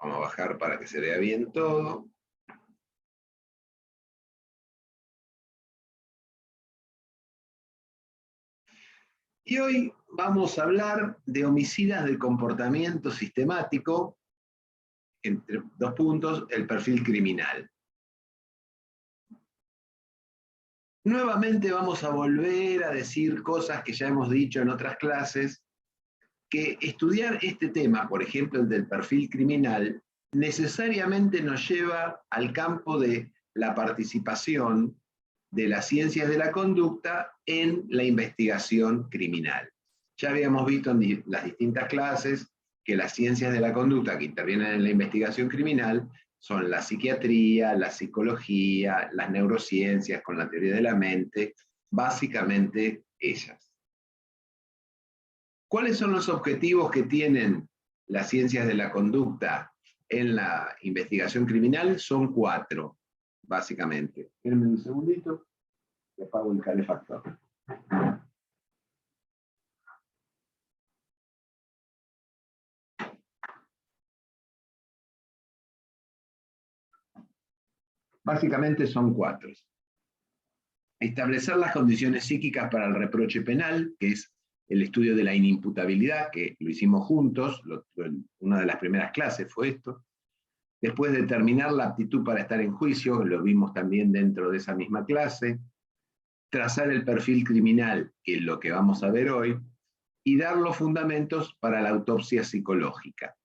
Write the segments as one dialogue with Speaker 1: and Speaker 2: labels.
Speaker 1: Vamos a bajar para que se vea bien todo. Y hoy vamos a hablar de homicidas de comportamiento sistemático, entre dos puntos, el perfil criminal. Nuevamente vamos a volver a decir cosas que ya hemos dicho en otras clases, que estudiar este tema, por ejemplo el del perfil criminal, necesariamente nos lleva al campo de la participación de las ciencias de la conducta en la investigación criminal. Ya habíamos visto en las distintas clases que las ciencias de la conducta que intervienen en la investigación criminal son la psiquiatría, la psicología, las neurociencias con la teoría de la mente, básicamente ellas. ¿Cuáles son los objetivos que tienen las ciencias de la conducta en la investigación criminal? Son 4, básicamente. Espérenme un segundito, que apago el calefactor. Básicamente son 4. Establecer las condiciones psíquicas para el reproche penal, que es el estudio de la inimputabilidad, que lo hicimos juntos, una de las primeras clases fue esto. Después determinar la aptitud para estar en juicio, lo vimos también dentro de esa misma clase. Trazar el perfil criminal, que es lo que vamos a ver hoy, y dar los fundamentos para la autopsia psicológica.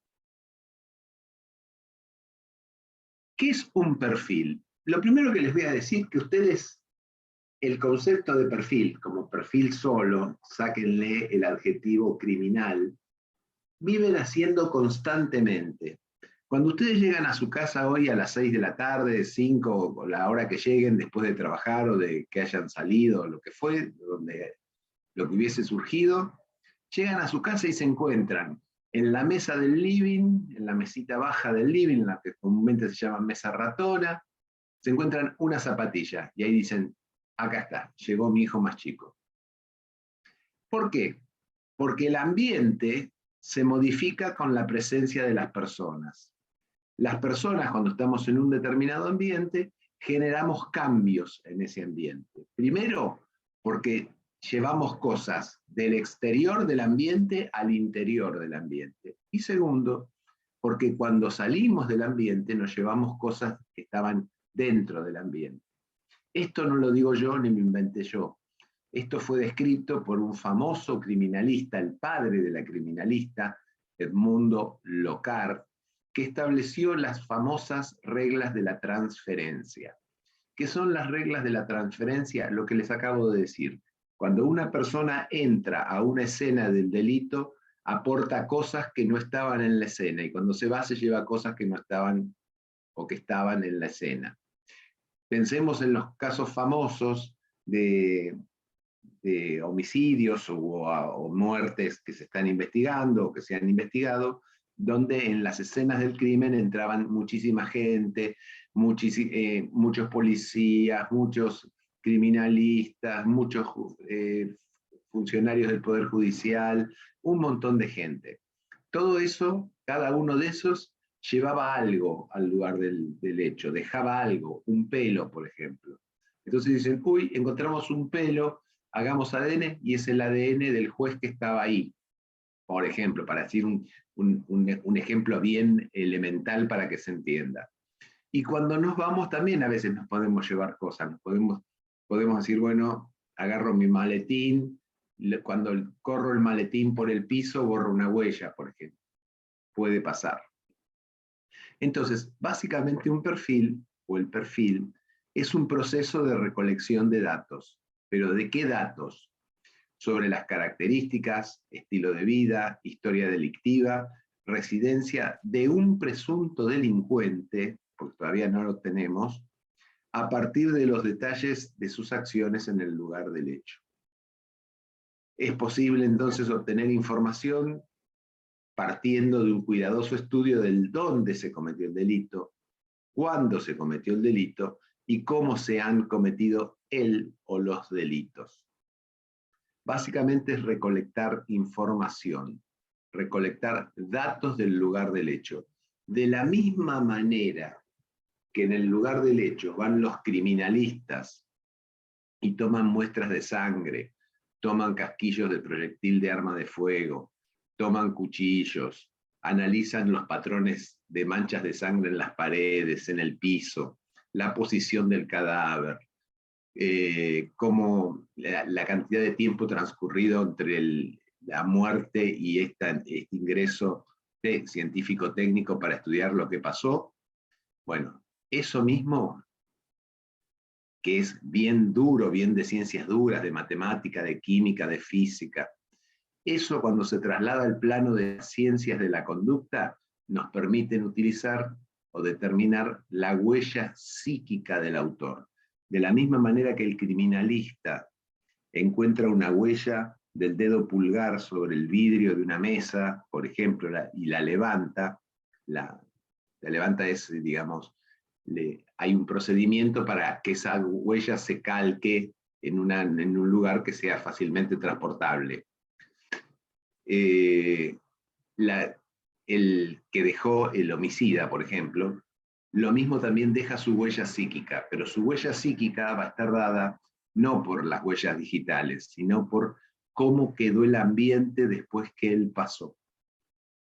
Speaker 1: ¿Qué es un perfil? Lo primero que les voy a decir es que ustedes, el concepto de perfil, como perfil solo, sáquenle el adjetivo criminal, viven haciendo constantemente. Cuando ustedes llegan a su casa hoy a las 6 de la tarde, 5, o la hora que lleguen después de trabajar o de que hayan salido, lo que fue, lo que hubiese surgido, llegan a su casa y se encuentran en la mesa del living, en la mesita baja del living, la que comúnmente se llama mesa ratona, se encuentran una zapatilla y ahí dicen, acá está, llegó mi hijo más chico. ¿Por qué? Porque el ambiente se modifica con la presencia de las personas. Las personas, cuando estamos en un determinado ambiente, generamos cambios en ese ambiente. Primero, porque llevamos cosas del exterior del ambiente al interior del ambiente. Y segundo, porque cuando salimos del ambiente nos llevamos cosas que estaban dentro del ambiente. Esto no lo digo yo ni lo inventé yo. Esto fue descrito por un famoso criminalista, el padre de la criminalista, Edmundo Locard, que estableció las famosas reglas de la transferencia. ¿Qué son las reglas de la transferencia? Lo que les acabo de decir. Cuando una persona entra a una escena del delito, aporta cosas que no estaban en la escena, y cuando se va se lleva cosas que no estaban o que estaban en la escena. Pensemos en los casos famosos de homicidios o muertes que se están investigando o que se han investigado, donde en las escenas del crimen entraban muchísima gente, muchos policías, muchos criminalistas, muchos funcionarios del Poder Judicial, un montón de gente. Todo eso, cada uno de esos, llevaba algo al lugar del hecho, dejaba algo, un pelo, por ejemplo. Entonces dicen, uy, encontramos un pelo, hagamos ADN, y es el ADN del juez que estaba ahí, por ejemplo, para decir un ejemplo bien elemental para que se entienda. Y cuando nos vamos también a veces nos podemos llevar cosas, podemos decir, bueno, agarro mi maletín, cuando corro el maletín por el piso borro una huella, por ejemplo. Puede pasar. Entonces, básicamente un perfil, o el perfil, es un proceso de recolección de datos. ¿Pero de qué datos? Sobre las características, estilo de vida, historia delictiva, residencia de un presunto delincuente, porque todavía no lo tenemos, a partir de los detalles de sus acciones en el lugar del hecho. Es posible entonces obtener información partiendo de un cuidadoso estudio del dónde se cometió el delito, cuándo se cometió el delito y cómo se han cometido el o los delitos. Básicamente es recolectar información, recolectar datos del lugar del hecho. De la misma manera que en el lugar del hecho van los criminalistas y toman muestras de sangre, toman casquillos de proyectil de arma de fuego, toman cuchillos, analizan los patrones de manchas de sangre en las paredes, en el piso, la posición del cadáver, cómo la cantidad de tiempo transcurrido entre la muerte y este ingreso científico-técnico para estudiar lo que pasó. Bueno, eso mismo, que es bien duro, bien de ciencias duras, de matemática, de química, de física, eso cuando se traslada al plano de las ciencias de la conducta, nos permiten utilizar o determinar la huella psíquica del autor. De la misma manera que el criminalista encuentra una huella del dedo pulgar sobre el vidrio de una mesa, por ejemplo, y la levanta, la levanta es, digamos, hay un procedimiento para que esa huella se calque en un lugar que sea fácilmente transportable. El que dejó el homicida, por ejemplo, lo mismo también deja su huella psíquica, pero su huella psíquica va a estar dada no por las huellas digitales, sino por cómo quedó el ambiente después que él pasó.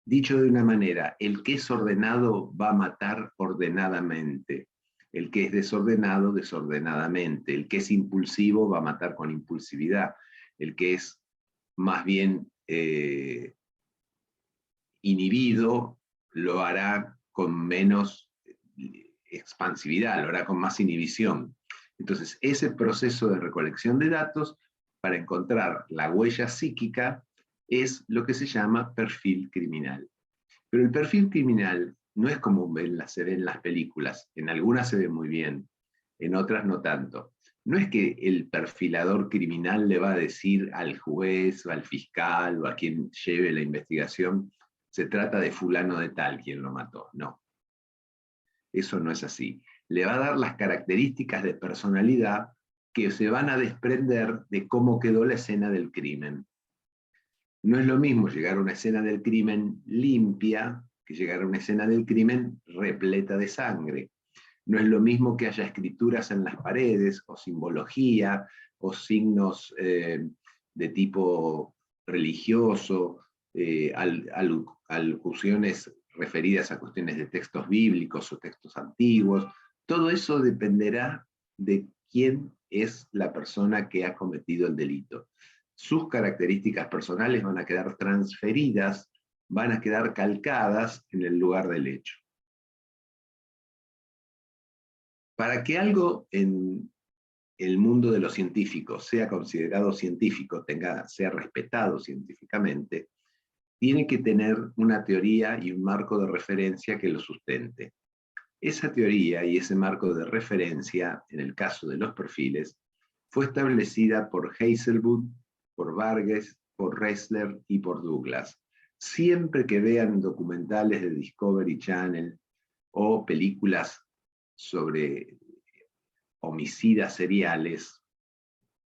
Speaker 1: Dicho de una manera, el que es ordenado va a matar ordenadamente, el que es desordenado, desordenadamente, el que es impulsivo va a matar con impulsividad, el que es más bien inhibido lo hará con menos expansividad, lo hará con más inhibición. Entonces, ese proceso de recolección de datos para encontrar la huella psíquica es lo que se llama perfil criminal. Pero el perfil criminal no es como se ve en las películas. En algunas se ve muy bien, en otras no tanto. No es que el perfilador criminal le va a decir al juez o al fiscal o a quien lleve la investigación, se trata de fulano de tal quien lo mató. No, eso no es así. Le va a dar las características de personalidad que se van a desprender de cómo quedó la escena del crimen. No es lo mismo llegar a una escena del crimen limpia que llegar a una escena del crimen repleta de sangre. No es lo mismo que haya escrituras en las paredes, o simbología, o signos de tipo religioso, alusiones referidas a cuestiones de textos bíblicos o textos antiguos. Todo eso dependerá de quién es la persona que ha cometido el delito. Sus características personales van a quedar transferidas, van a quedar calcadas en el lugar del hecho. Para que algo en el mundo de los científicos sea considerado científico, sea respetado científicamente, tiene que tener una teoría y un marco de referencia que lo sustente. Esa teoría y ese marco de referencia, en el caso de los perfiles, fue establecida por Hazelwood, por Vargas, por Ressler y por Douglas. Siempre que vean documentales de Discovery Channel o películas sobre homicidas seriales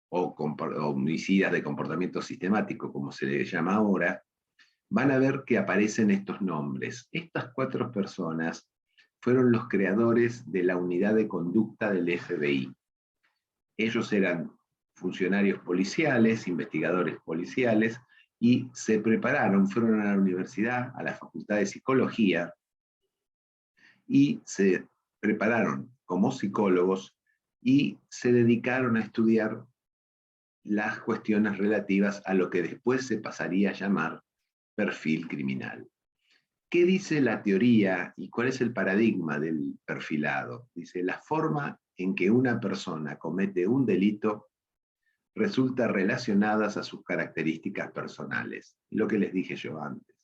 Speaker 1: o homicidas de comportamiento sistemático, como se le llama ahora, van a ver que aparecen estos nombres. Estas 4 personas fueron los creadores de la unidad de conducta del FBI. Ellos eran funcionarios policiales, investigadores policiales, y se prepararon, fueron a la universidad, a la Facultad de Psicología, y se prepararon como psicólogos y se dedicaron a estudiar las cuestiones relativas a lo que después se pasaría a llamar perfil criminal. ¿Qué dice la teoría y cuál es el paradigma del perfilado? Dice, la forma en que una persona comete un delito resulta relacionadas a sus características personales, lo que les dije yo antes.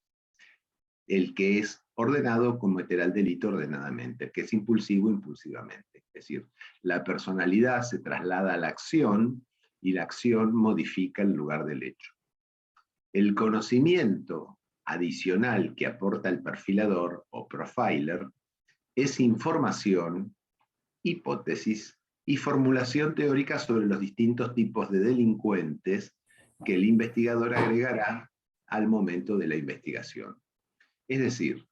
Speaker 1: El que es ordenado cometerá el delito ordenadamente, el que es impulsivo, impulsivamente. Es decir, la personalidad se traslada a la acción y la acción modifica el lugar del hecho. El conocimiento adicional que aporta el perfilador o profiler es información, hipótesis y formulación teórica sobre los distintos tipos de delincuentes que el investigador agregará al momento de la investigación. Es decir,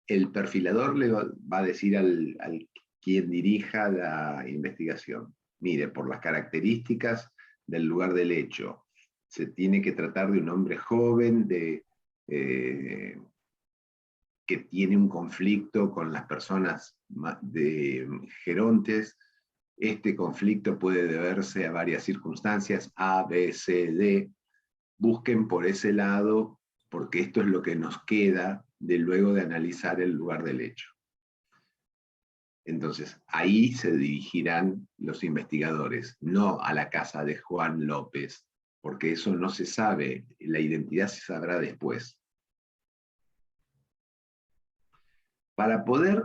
Speaker 1: el perfilador le va a decir al quien dirija la investigación, mire, por las características del lugar del hecho, se tiene que tratar de un hombre joven, que tiene un conflicto con las personas de gerontes. Este conflicto puede deberse a varias circunstancias, A, B, C, D. Busquen por ese lado, porque esto es lo que nos queda de luego de analizar el lugar del hecho. Entonces, ahí se dirigirán los investigadores, no a la casa de Juan López, porque eso no se sabe, la identidad se sabrá después. Para poder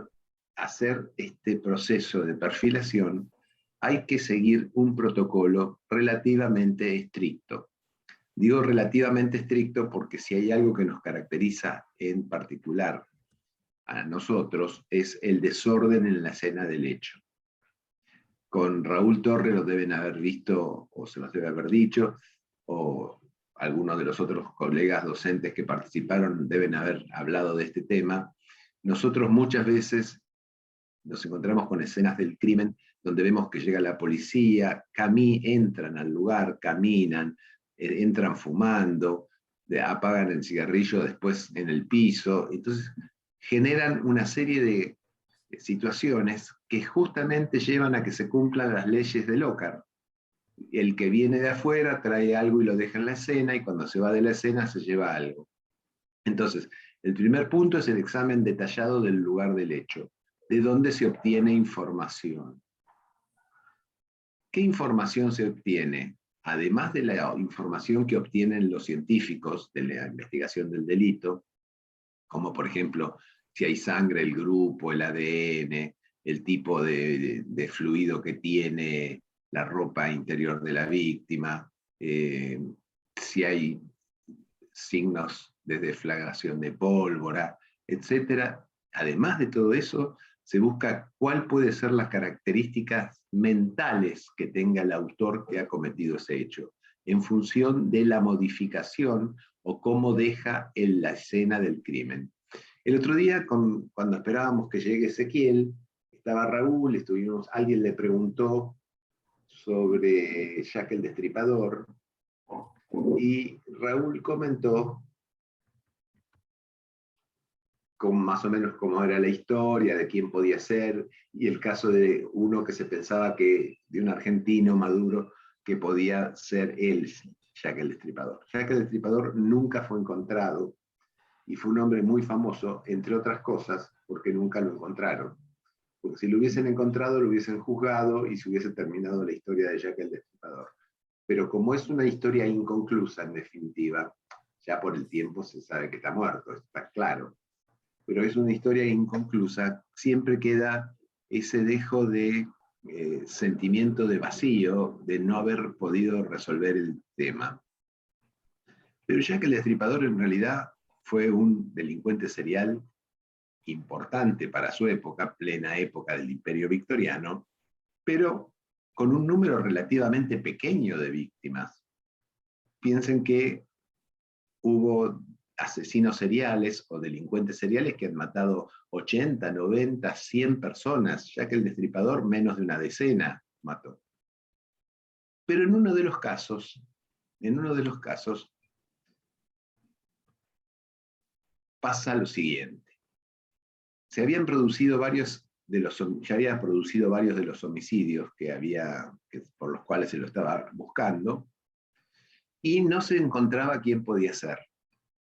Speaker 1: hacer este proceso de perfilación, hay que seguir un protocolo relativamente estricto. Digo relativamente estricto porque si hay algo que nos caracteriza en particular a nosotros, es el desorden en la escena del hecho. Con Raúl Torre lo deben haber visto, o se los debe haber dicho, o algunos de los otros colegas docentes que participaron deben haber hablado de este tema. Nosotros muchas veces nos encontramos con escenas del crimen donde vemos que llega la policía, entran al lugar, caminan, entran fumando, apagan el cigarrillo después en el piso. Entonces generan una serie de situaciones que justamente llevan a que se cumplan las leyes de Lockhart. El que viene de afuera trae algo y lo deja en la escena, y cuando se va de la escena se lleva algo. Entonces, el primer punto es el examen detallado del lugar del hecho, de dónde se obtiene información. ¿Qué información se obtiene? Además de la información que obtienen los científicos de la investigación del delito, como por ejemplo, si hay sangre, el grupo, el ADN, el tipo de fluido que tiene la ropa interior de la víctima, si hay signos de deflagración de pólvora, etc. Además de todo eso, se busca cuál puede ser las características mentales que tenga el autor que ha cometido ese hecho, en función de la modificación o cómo deja en la escena del crimen. El otro día, cuando esperábamos que llegue Ezequiel, estaba Raúl, alguien le preguntó sobre Jack el Destripador, y Raúl comentó con más o menos cómo era la historia, de quién podía ser, y el caso de uno que se pensaba de un argentino maduro, que podía ser él, Jack el Destripador. Jack el Destripador nunca fue encontrado, y fue un hombre muy famoso, entre otras cosas, porque nunca lo encontraron. Porque si lo hubiesen encontrado, lo hubiesen juzgado, y se hubiese terminado la historia de Jack el Destripador. Pero como es una historia inconclusa, en definitiva, ya por el tiempo se sabe que está muerto, está claro. Pero es una historia inconclusa, siempre queda ese dejo de sentimiento de vacío, de no haber podido resolver el tema. Pero Jack el Destripador en realidad fue un delincuente serial importante para su época, plena época del Imperio Victoriano, pero con un número relativamente pequeño de víctimas. Piensen que hubo asesinos seriales o delincuentes seriales que han matado 80, 90, 100 personas, ya que el Destripador menos de una decena mató. Pero en uno de los casos, pasa lo siguiente. Ya habían producido varios de los homicidios por los cuales se lo estaba buscando, y no se encontraba quién podía ser.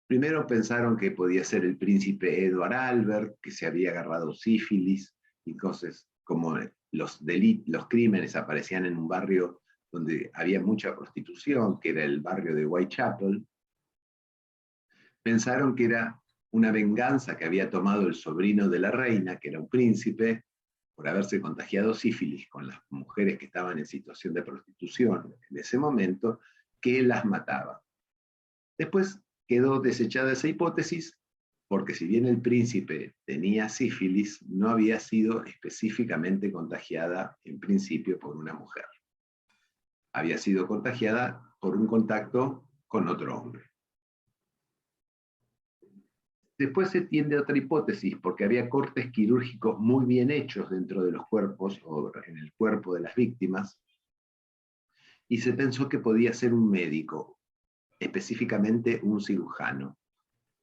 Speaker 1: Primero pensaron que podía ser el príncipe Edward Albert, que se había agarrado sífilis, y entonces, como los crímenes aparecían en un barrio donde había mucha prostitución, que era el barrio de Whitechapel, pensaron que era una venganza que había tomado el sobrino de la reina, que era un príncipe, por haberse contagiado sífilis con las mujeres que estaban en situación de prostitución en ese momento, que las mataba. Después quedó desechada esa hipótesis, porque si bien el príncipe tenía sífilis, no había sido específicamente contagiada en principio por una mujer. Había sido contagiada por un contacto con otro hombre. Después se tiende a otra hipótesis, porque había cortes quirúrgicos muy bien hechos dentro de los cuerpos, o en el cuerpo de las víctimas, y se pensó que podía ser un médico, específicamente un cirujano,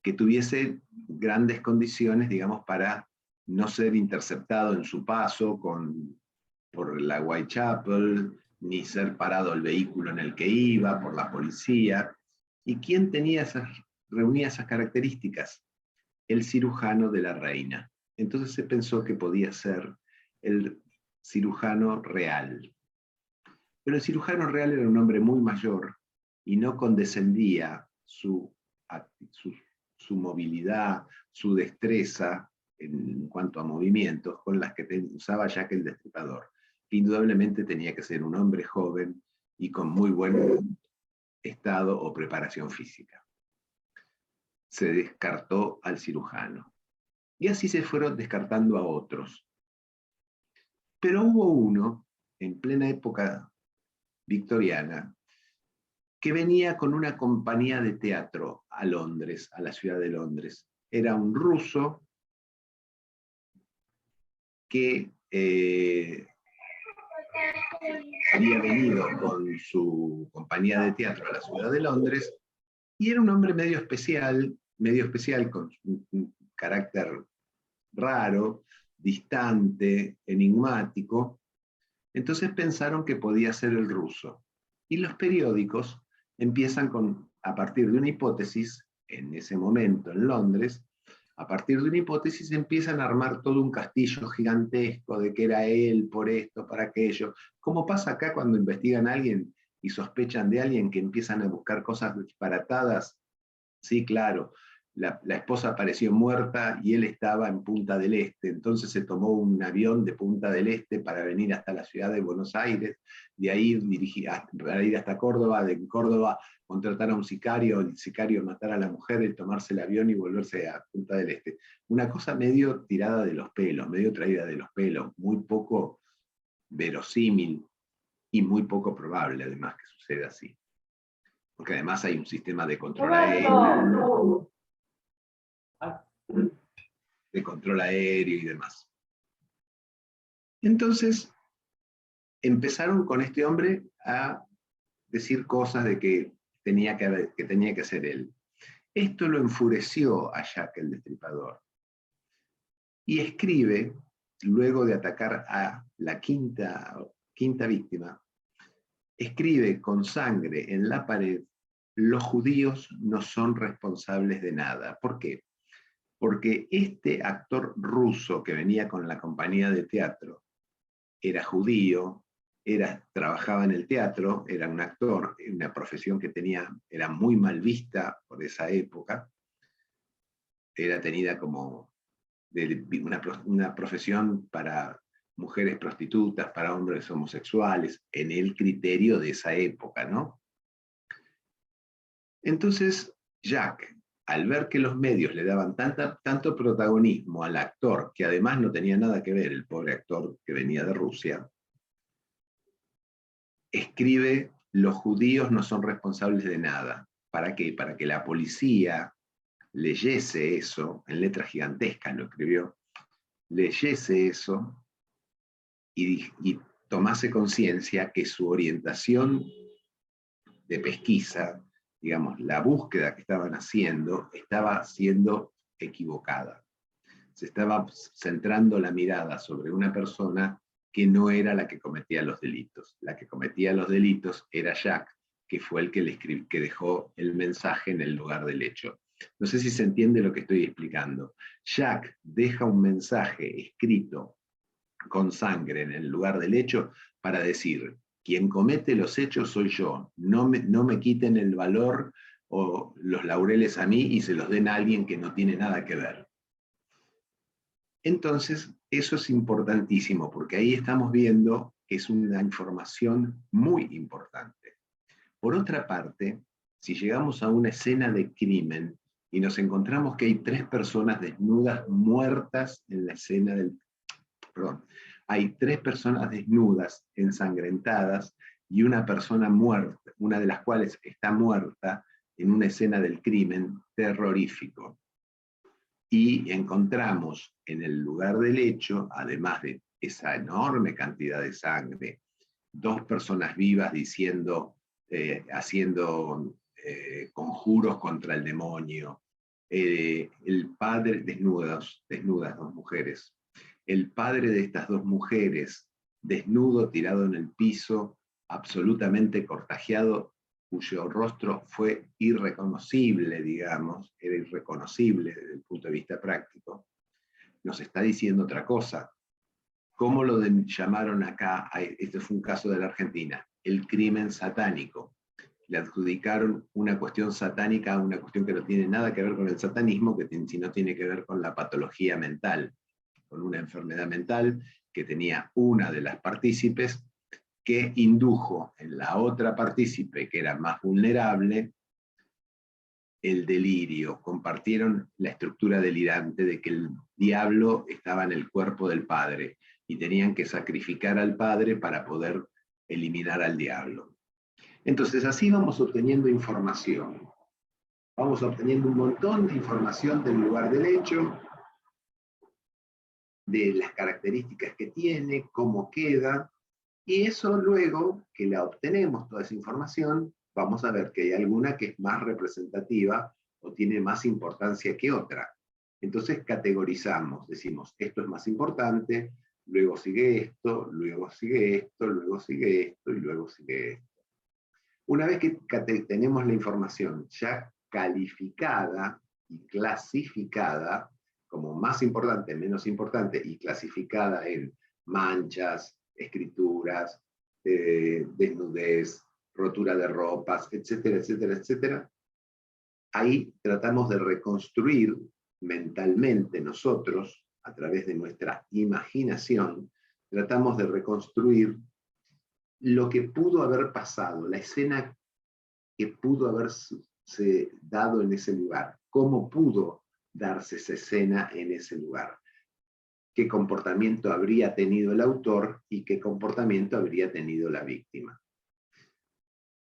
Speaker 1: que tuviese grandes condiciones, digamos, para no ser interceptado en su paso por la Whitechapel, ni ser parado el vehículo en el que iba por la policía. ¿Y quién reunía esas características? El cirujano de la reina. Entonces se pensó que podía ser el cirujano real. Pero el cirujano real era un hombre muy mayor y no condescendía su movilidad, su destreza en cuanto a movimientos con las que usaba Jack el Destripador, que indudablemente tenía que ser un hombre joven y con muy buen estado o preparación física. Se descartó al cirujano. Y así se fueron descartando a otros. Pero hubo uno, en plena época victoriana, que venía con una compañía de teatro a Londres, a la ciudad de Londres. Era un ruso que había venido con su compañía de teatro a la ciudad de Londres, y era un hombre medio especial, con un carácter raro, distante, enigmático. Entonces pensaron que podía ser el ruso. Y los periódicos empiezan a partir de una hipótesis, en ese momento en Londres, a partir de una hipótesis empiezan a armar todo un castillo gigantesco de que era él, por esto, para aquello. Como pasa acá cuando investigan a alguien y sospechan de alguien, que empiezan a buscar cosas disparatadas. Sí, claro, la esposa apareció muerta y él estaba en Punta del Este, entonces se tomó un avión de Punta del Este para venir hasta la ciudad de Buenos Aires, de ahí para ir hasta Córdoba, de Córdoba contratar a un sicario, el sicario matar a la mujer, el tomarse el avión y volverse a Punta del Este. Una cosa medio tirada de los pelos, medio traída de los pelos, muy poco verosímil y muy poco probable además que suceda así. Porque además hay un sistema de control aéreo, y demás. Entonces, empezaron con este hombre a decir cosas de que tenía que ser él. Esto lo enfureció a Jack el Destripador. Y escribe, luego de atacar a la quinta víctima, escribe con sangre en la pared: los judíos no son responsables de nada. ¿Por qué? Porque este actor ruso que venía con la compañía de teatro era judío, trabajaba en el teatro, era un actor, una profesión que era muy mal vista por esa época, era tenida como una profesión para mujeres prostitutas, para hombres homosexuales, en el criterio de esa época, ¿no? Entonces, Jack, al ver que los medios le daban tanto protagonismo al actor, que además no tenía nada que ver, el pobre actor que venía de Rusia, escribe: los judíos no son responsables de nada. ¿Para qué? Para que la policía leyese eso, en letras gigantescas lo escribió, leyese eso y tomase conciencia que su orientación de pesquisa, digamos, la búsqueda que estaban haciendo, estaba siendo equivocada. Se estaba centrando la mirada sobre una persona que no era la que cometía los delitos. La que cometía los delitos era Jack, que fue el que dejó el mensaje en el lugar del hecho. No sé si se entiende lo que estoy explicando. Jack deja un mensaje escrito con sangre en el lugar del hecho para decir: quien comete los hechos soy yo, no me quiten el valor o los laureles a mí y se los den a alguien que no tiene nada que ver. Entonces, eso es importantísimo, porque ahí estamos viendo que es una información muy importante. Por otra parte, si llegamos a una escena de crimen y nos encontramos que hay 3 personas desnudas muertas en la escena hay 3 personas desnudas, ensangrentadas, y una persona muerta, una de las cuales está muerta en una escena del crimen terrorífico. y encontramos en el lugar del hecho, además de esa enorme cantidad de sangre, 2 personas vivas diciendo, haciendo conjuros contra el demonio, el padre, desnudas 2 mujeres, el padre de estas 2 mujeres, desnudo, tirado en el piso, absolutamente cortajeado, cuyo rostro fue irreconocible, digamos, era irreconocible desde el punto de vista práctico, nos está diciendo otra cosa. ¿Cómo lo llamaron acá? Este fue un caso de la Argentina, el crimen satánico. Le adjudicaron una cuestión satánica a una cuestión que no tiene nada que ver con el satanismo, sino tiene que ver con la patología mental, con una enfermedad mental que tenía una de las partícipes que indujo en la otra partícipe, que era más vulnerable, el delirio. Compartieron la estructura delirante de que el diablo estaba en el cuerpo del padre y tenían que sacrificar al padre para poder eliminar al diablo. Entonces así vamos obteniendo información. Vamos obteniendo un montón de información del lugar del hecho, de las características que tiene, cómo queda, y eso luego que la obtenemos, toda esa información, vamos a ver que hay alguna que es más representativa o tiene más importancia que otra. Entonces categorizamos, decimos, esto es más importante, luego sigue esto, luego sigue esto, luego sigue esto y luego sigue esto. Una vez que tenemos la información ya calificada y clasificada, como más importante, menos importante, y clasificada en manchas, escrituras, desnudez, rotura de ropas, etcétera, etcétera, etcétera, ahí tratamos de reconstruir mentalmente nosotros, a través de nuestra imaginación, tratamos de reconstruir lo que pudo haber pasado, la escena que pudo haberse dado en ese lugar, cómo pudo darse esa escena en ese lugar, qué comportamiento habría tenido el autor y qué comportamiento habría tenido la víctima.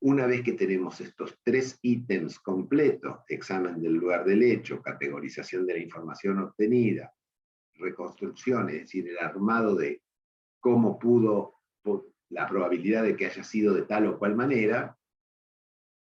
Speaker 1: Una vez que tenemos estos 3 ítems completos, examen del lugar del hecho, categorización de la información obtenida, reconstrucción, es decir, el armado de cómo pudo, la probabilidad de que haya sido de tal o cual manera,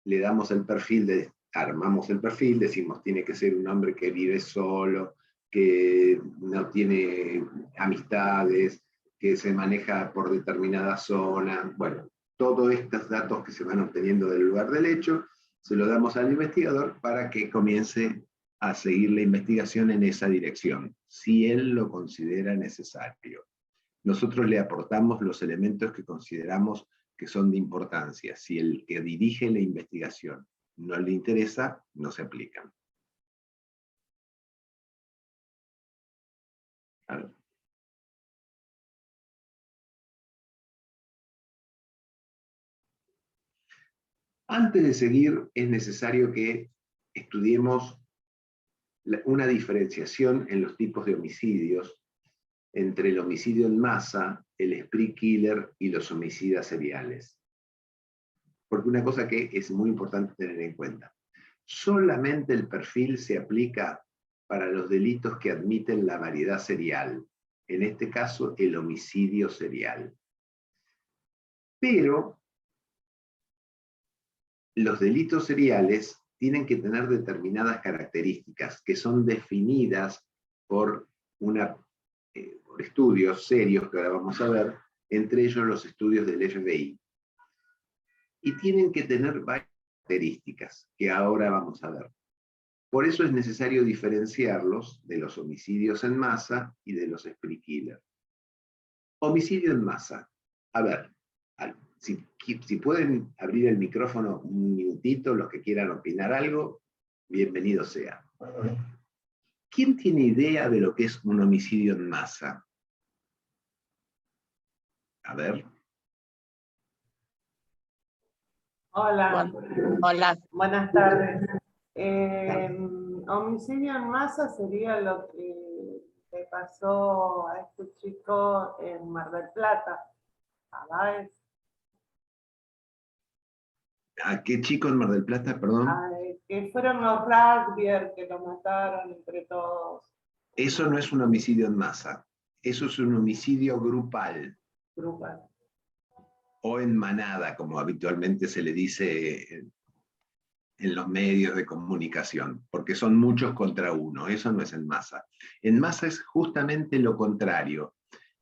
Speaker 1: le damos el perfil, armamos el perfil, decimos tiene que ser un hombre que vive solo, que no tiene amistades, que se maneja por determinada zona, bueno, todos estos datos que se van obteniendo del lugar del hecho, se lo damos al investigador para que comience a seguir la investigación en esa dirección, si él lo considera necesario. Nosotros le aportamos los elementos que consideramos que son de importancia. Si el que dirige la investigación no le interesa, no se aplican. Antes de seguir, es necesario que estudiemos una diferenciación en los tipos de homicidios entre el homicidio en masa, el spree killer y los homicidas seriales. Porque una cosa que es muy importante tener en cuenta, solamente el perfil se aplica para los delitos que admiten la variedad serial, en este caso el homicidio serial. Pero los delitos seriales tienen que tener determinadas características que son definidas por estudios serios que ahora vamos a ver, entre ellos los estudios del FBI. Y tienen que tener varias características que ahora vamos a ver. Por eso es necesario diferenciarlos de los homicidios en masa y de los spree killers. Homicidio en masa. A ver, si pueden abrir el micrófono un minutito, los que quieran opinar algo, bienvenido sea. ¿Quién tiene idea de lo que es un homicidio en masa? A ver.
Speaker 2: Hola.
Speaker 3: Hola.
Speaker 2: Buenas tardes. Homicidio en masa sería lo que le pasó a este chico en Mar del Plata.
Speaker 1: ¿A qué chico en Mar del Plata, perdón?
Speaker 2: A que fueron los rugbyers que lo mataron entre todos.
Speaker 1: Eso no es un homicidio en masa, eso es un homicidio grupal.
Speaker 2: Grupal.
Speaker 1: O en manada, como habitualmente se le dice en los medios de comunicación, porque son muchos contra uno, eso no es en masa. En masa es justamente lo contrario,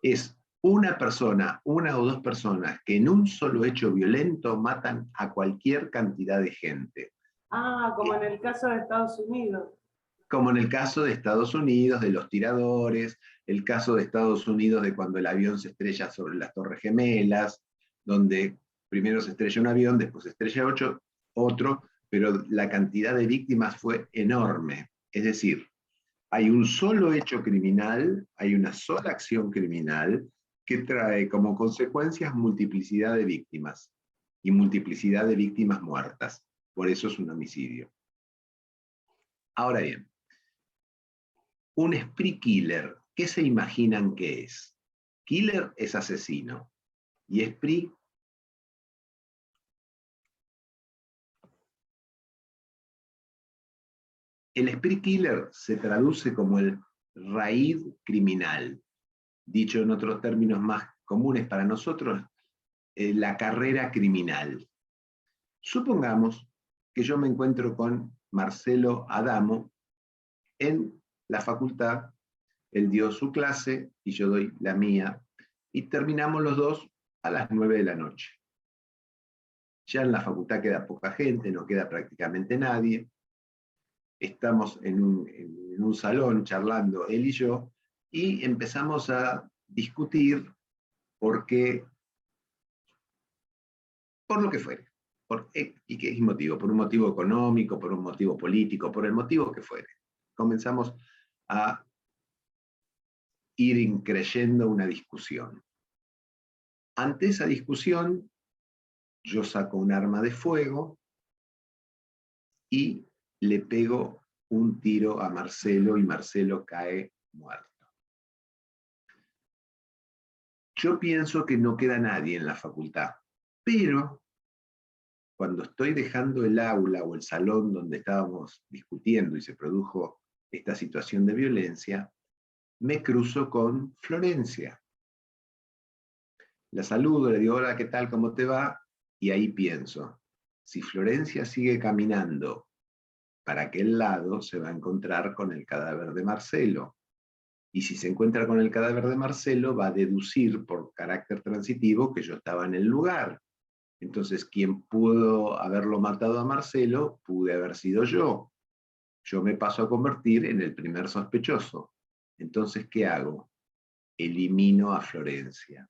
Speaker 1: es una persona, una o dos personas que en un solo hecho violento matan a cualquier cantidad de gente.
Speaker 2: Ah, como en el caso de Estados Unidos.
Speaker 1: Como en el caso de Estados Unidos, de los tiradores, el caso de Estados Unidos de cuando el avión se estrella sobre las Torres Gemelas, donde primero se estrella un avión, después se estrella otro, pero la cantidad de víctimas fue enorme. Es decir, hay un solo hecho criminal, hay una sola acción criminal que trae como consecuencias multiplicidad de víctimas y multiplicidad de víctimas muertas. Por eso es un homicidio. Ahora bien, un spree killer, ¿qué se imaginan que es? Killer es asesino y spree el spree killer se traduce como el raíz criminal. Dicho en otros términos más comunes para nosotros, la carrera criminal. Supongamos que yo me encuentro con Marcelo Adamo en la facultad, él dio su clase y yo doy la mía, y terminamos los dos a las 9 de la noche. Ya en la facultad queda poca gente, no queda prácticamente nadie. Estamos en un salón charlando él y yo, y empezamos a discutir por qué, por lo que fuere, y qué motivo, por un motivo económico, por un motivo político, por el motivo que fuere. Comenzamos a ir increyendo una discusión. Ante esa discusión, yo saco un arma de fuego y le pego un tiro a Marcelo y Marcelo cae muerto. Yo pienso que no queda nadie en la facultad, pero cuando estoy dejando el aula o el salón donde estábamos discutiendo y se produjo esta situación de violencia, me cruzo con Florencia. La saludo, le digo, hola, ¿qué tal? ¿Cómo te va? Y ahí pienso, si Florencia sigue caminando para aquel lado, se va a encontrar con el cadáver de Marcelo. Y si se encuentra con el cadáver de Marcelo, va a deducir por carácter transitivo que yo estaba en el lugar. Entonces, quien pudo haberlo matado a Marcelo, pude haber sido yo. Yo me paso a convertir en el primer sospechoso. Entonces, ¿qué hago? Elimino a Florencia.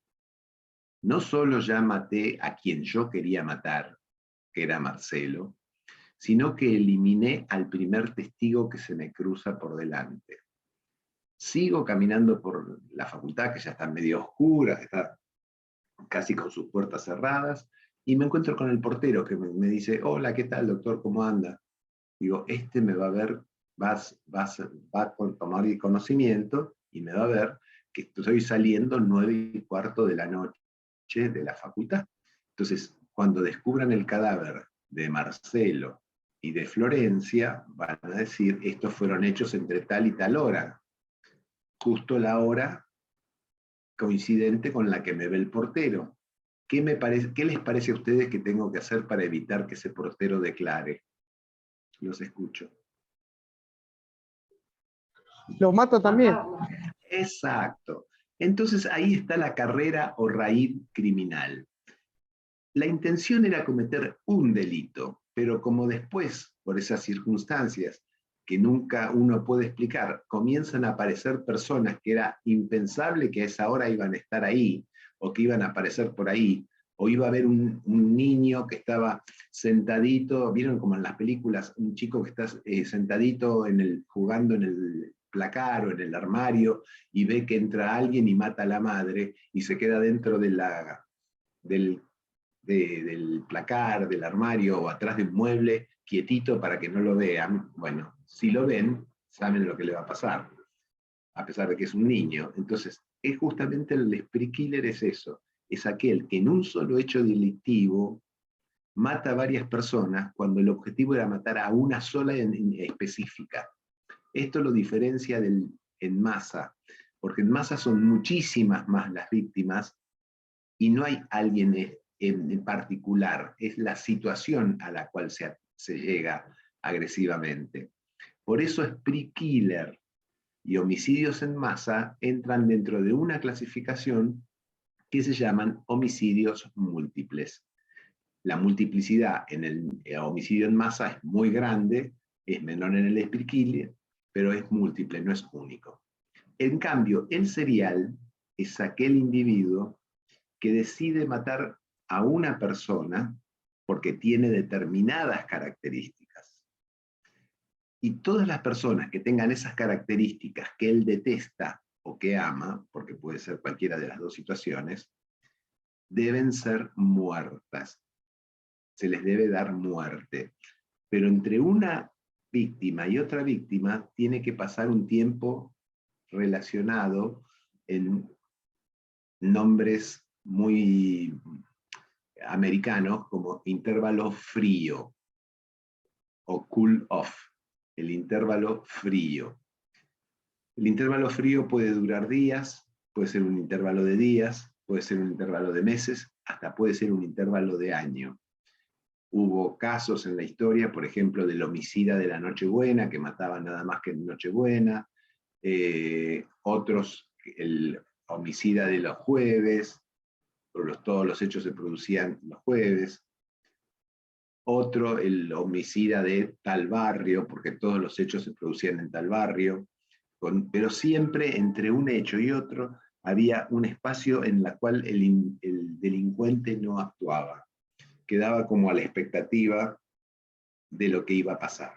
Speaker 1: No solo ya maté a quien yo quería matar, que era Marcelo, sino que eliminé al primer testigo que se me cruza por delante. Sigo caminando por la facultad, que ya está medio oscura, que está casi con sus puertas cerradas, y me encuentro con el portero que me dice, hola, ¿qué tal, doctor? ¿Cómo anda? Digo, este me va a ver, va a tomar conocimiento y me va a ver que estoy saliendo 9:15 de la noche de la facultad. Entonces, cuando descubran el cadáver de Marcelo y de Florencia, van a decir, estos fueron hechos entre tal y tal hora, justo la hora coincidente con la que me ve el portero. ¿Qué les parece a ustedes que tengo que hacer para evitar que ese portero declare? Los escucho.
Speaker 3: Los mato también.
Speaker 1: Exacto. Entonces ahí está la carrera o raíz criminal. La intención era cometer un delito, pero como después, por esas circunstancias que nunca uno puede explicar, comienzan a aparecer personas que era impensable que a esa hora iban a estar ahí, o que iban a aparecer por ahí, o iba a haber un niño que estaba sentadito, vieron como en las películas, un chico que está sentadito jugando en el placar o en el armario, y ve que entra alguien y mata a la madre, y se queda dentro del placar, del armario o atrás de un mueble, quietito para que no lo vean. Bueno, si lo ven, saben lo que le va a pasar, a pesar de que es un niño. Entonces, es justamente el spree killer es eso, es aquel que en un solo hecho delictivo mata a varias personas cuando el objetivo era matar a una sola en específica. Esto lo diferencia en masa, porque en masa son muchísimas más las víctimas y no hay alguien en particular, es la situación a la cual se llega agresivamente. Por eso spree killer y homicidios en masa entran dentro de una clasificación que se llaman homicidios múltiples. La multiplicidad en el homicidio en masa es muy grande, es menor en el spree killer, pero es múltiple, no es único. En cambio, el serial es aquel individuo que decide matar a una persona porque tiene determinadas características. Y todas las personas que tengan esas características que él detesta o que ama, porque puede ser cualquiera de las dos situaciones, deben ser muertas. Se les debe dar muerte. Pero entre una víctima y otra víctima tiene que pasar un tiempo relacionado en nombres muy americanos como intervalo frío o cool off, el intervalo frío. El intervalo frío puede durar días, puede ser un intervalo de días, puede ser un intervalo de meses, hasta puede ser un intervalo de año. Hubo casos en la historia, por ejemplo, del homicida de la Nochebuena, que mataba nada más que en Nochebuena, otros, el homicida de los jueves, todos los hechos se producían los jueves, otro, el homicida de tal barrio, porque todos los hechos se producían en tal barrio, pero siempre entre un hecho y otro había un espacio en el cual el delincuente no actuaba, quedaba como a la expectativa de lo que iba a pasar.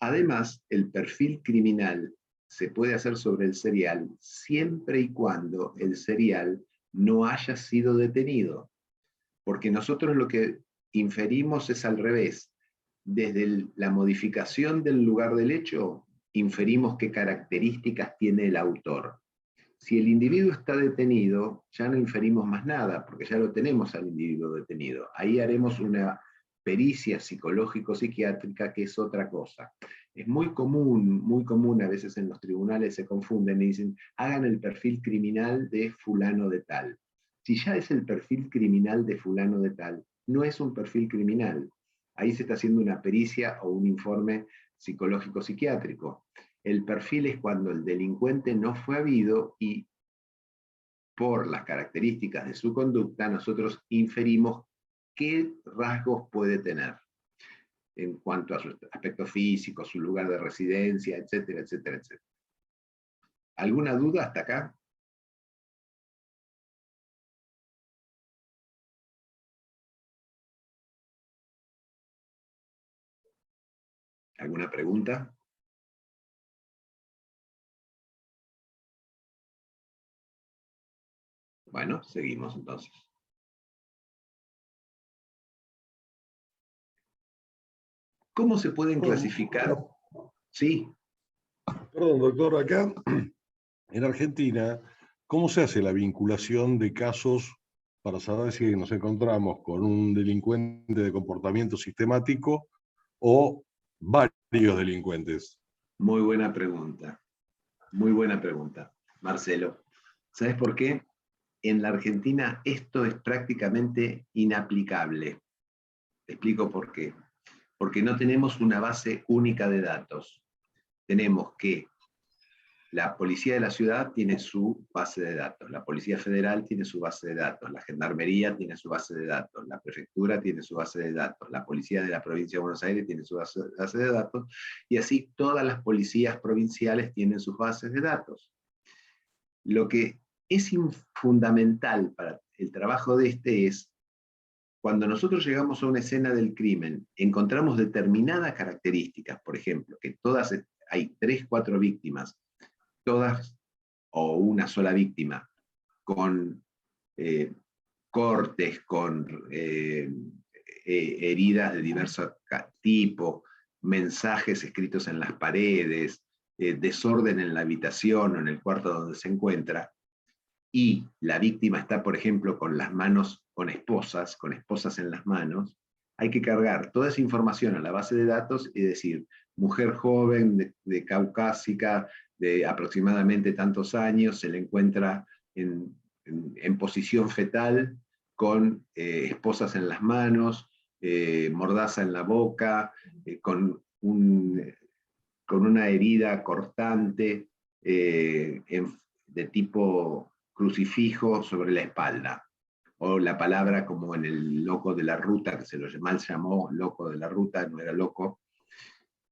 Speaker 1: Además, el perfil criminal se puede hacer sobre el serial siempre y cuando el serial no haya sido detenido. Porque nosotros lo que inferimos es al revés. Desde la modificación del lugar del hecho, inferimos qué características tiene el autor. Si el individuo está detenido, ya no inferimos más nada, porque ya lo tenemos al individuo detenido. Ahí haremos una pericia psicológico-psiquiátrica, que es otra cosa. Es muy común, a veces en los tribunales se confunden y dicen, hagan el perfil criminal de fulano de tal. Si ya es el perfil criminal de fulano de tal, no es un perfil criminal. Ahí se está haciendo una pericia o un informe psicológico-psiquiátrico. El perfil es cuando el delincuente no fue habido y por las características de su conducta nosotros inferimos qué rasgos puede tener en cuanto a su aspecto físico, su lugar de residencia, etcétera, etcétera, etcétera. ¿Alguna duda hasta acá? ¿Alguna pregunta? Bueno, seguimos entonces. ¿Cómo se pueden clasificar? Sí.
Speaker 4: Perdón, doctor, acá en Argentina, ¿cómo se hace la vinculación de casos para saber si nos encontramos con un delincuente de comportamiento sistemático o varios delincuentes?
Speaker 1: Muy buena pregunta. Muy buena pregunta, Marcelo. ¿Sabes por qué? En la Argentina esto es prácticamente inaplicable. Te explico por qué. Porque no tenemos una base única de datos. Tenemos que la policía de la ciudad tiene su base de datos, la policía federal tiene su base de datos, la gendarmería tiene su base de datos, la prefectura tiene su base de datos, la policía de la provincia de Buenos Aires tiene su base de datos, y así todas las policías provinciales tienen sus bases de datos. Lo que es fundamental para el trabajo de este es, cuando nosotros llegamos a una escena del crimen, encontramos determinadas características, por ejemplo, que hay 3, 4 víctimas, todas o una sola víctima, con cortes, con heridas de diverso tipo, mensajes escritos en las paredes, desorden en la habitación o en el cuarto donde se encuentra. y la víctima está, por ejemplo, con las manos, con esposas en las manos, hay que cargar toda esa información a la base de datos y decir, mujer joven, de caucásica, de aproximadamente tantos años, se le encuentra en posición fetal, con esposas en las manos, mordaza en la boca, con una herida cortante de tipo crucifijo sobre la espalda. O la palabra como en el loco de la ruta, que se lo mal llamó loco de la ruta, no era loco,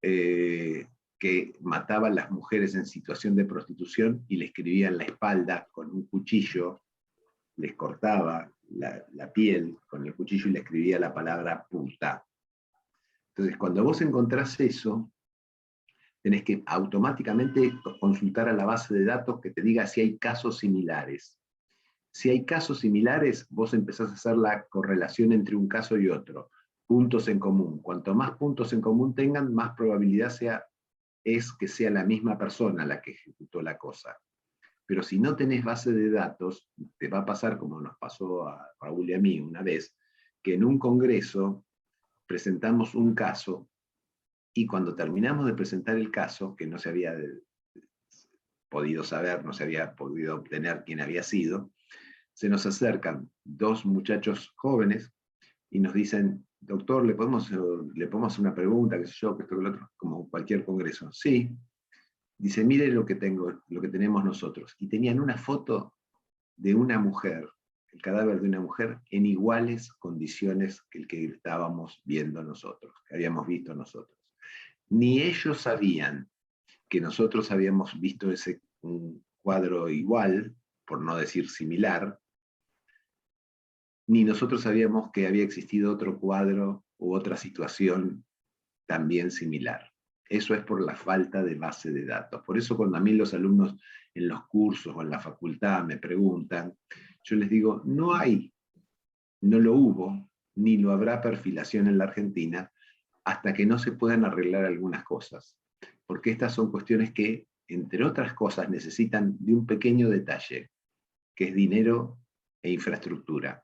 Speaker 1: que mataba a las mujeres en situación de prostitución y le escribía en la espalda con un cuchillo, les cortaba la piel con el cuchillo y le escribía la palabra puta. Entonces, cuando vos encontrás eso, tenés que automáticamente consultar a la base de datos que te diga si hay casos similares. Si hay casos similares, vos empezás a hacer la correlación entre un caso y otro. Puntos en común. Cuanto más puntos en común tengan, más probabilidad es que sea la misma persona la que ejecutó la cosa. Pero si no tenés base de datos, te va a pasar como nos pasó a Raúl y a mí una vez, que en un congreso presentamos un caso y cuando terminamos de presentar el caso, que no se había podido saber, no se había podido obtener quién había sido, se nos acercan dos muchachos jóvenes y nos dicen, doctor, ¿le podemos hacer una pregunta, qué sé yo, que esto, que lo otro? Como cualquier congreso. Sí. Dice, mire lo que tenemos nosotros. Y tenían una foto de una mujer, el cadáver de una mujer, en iguales condiciones que el que estábamos viendo nosotros, que habíamos visto nosotros. Ni ellos sabían que nosotros habíamos visto un cuadro igual, por no decir similar, ni nosotros sabíamos que había existido otro cuadro u otra situación también similar. Eso es por la falta de base de datos. Por eso cuando a mí los alumnos en los cursos o en la facultad me preguntan, yo les digo, no lo hubo, ni lo habrá perfilación en la Argentina, hasta que no se puedan arreglar algunas cosas. Porque estas son cuestiones que, entre otras cosas, necesitan de un pequeño detalle, que es dinero e infraestructura.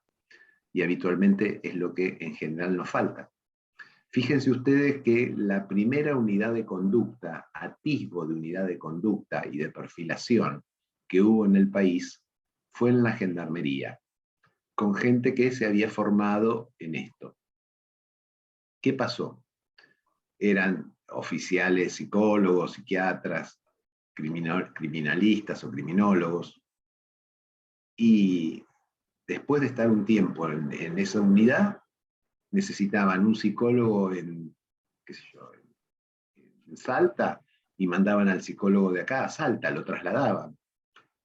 Speaker 1: Y habitualmente es lo que en general nos falta. Fíjense ustedes que la primera unidad de conducta, atisbo de unidad de conducta y de perfilación que hubo en el país, fue en la gendarmería, con gente que se había formado en esto. ¿Qué pasó? Eran oficiales, psicólogos, psiquiatras, criminalistas o criminólogos, y después de estar un tiempo en esa unidad, necesitaban un psicólogo en Salta, y mandaban al psicólogo de acá a Salta, lo trasladaban.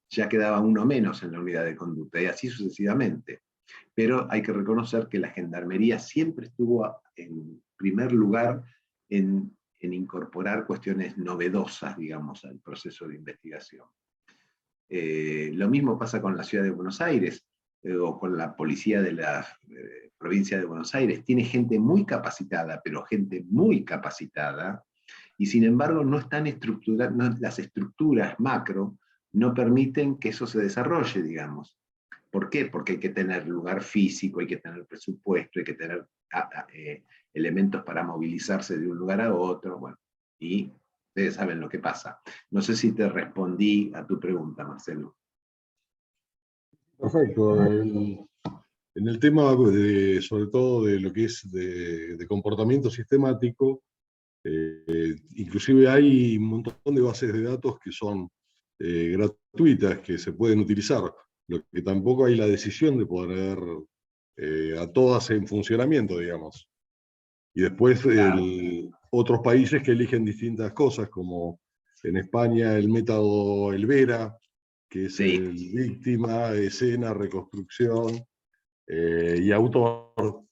Speaker 1: Ya quedaba uno menos en la unidad de conducta, y así sucesivamente. Pero hay que reconocer que la gendarmería siempre estuvo en primer lugar en incorporar cuestiones novedosas, digamos, al proceso de investigación. Lo mismo pasa con la ciudad de Buenos Aires, o con la policía de la provincia de Buenos Aires. Tiene gente muy capacitada, pero gente muy capacitada, y sin embargo no están estructuradas, las estructuras macro no permiten que eso se desarrolle, digamos. ¿Por qué? Porque hay que tener lugar físico, hay que tener presupuesto, hay que tener elementos para movilizarse de un lugar a otro, bueno, y ustedes saben lo que pasa. No sé si te respondí a tu pregunta, Marcelo.
Speaker 4: Perfecto. En el tema, sobre todo de lo que es de comportamiento sistemático, inclusive hay un montón de bases de datos que son gratuitas, que se pueden utilizar, lo que tampoco hay la decisión de poner a todas en funcionamiento, digamos. Y después
Speaker 1: Claro.
Speaker 4: Otros países que eligen distintas cosas, como en España el método Elvera, que es
Speaker 1: Sí.
Speaker 4: el víctima, escena, reconstrucción y autor,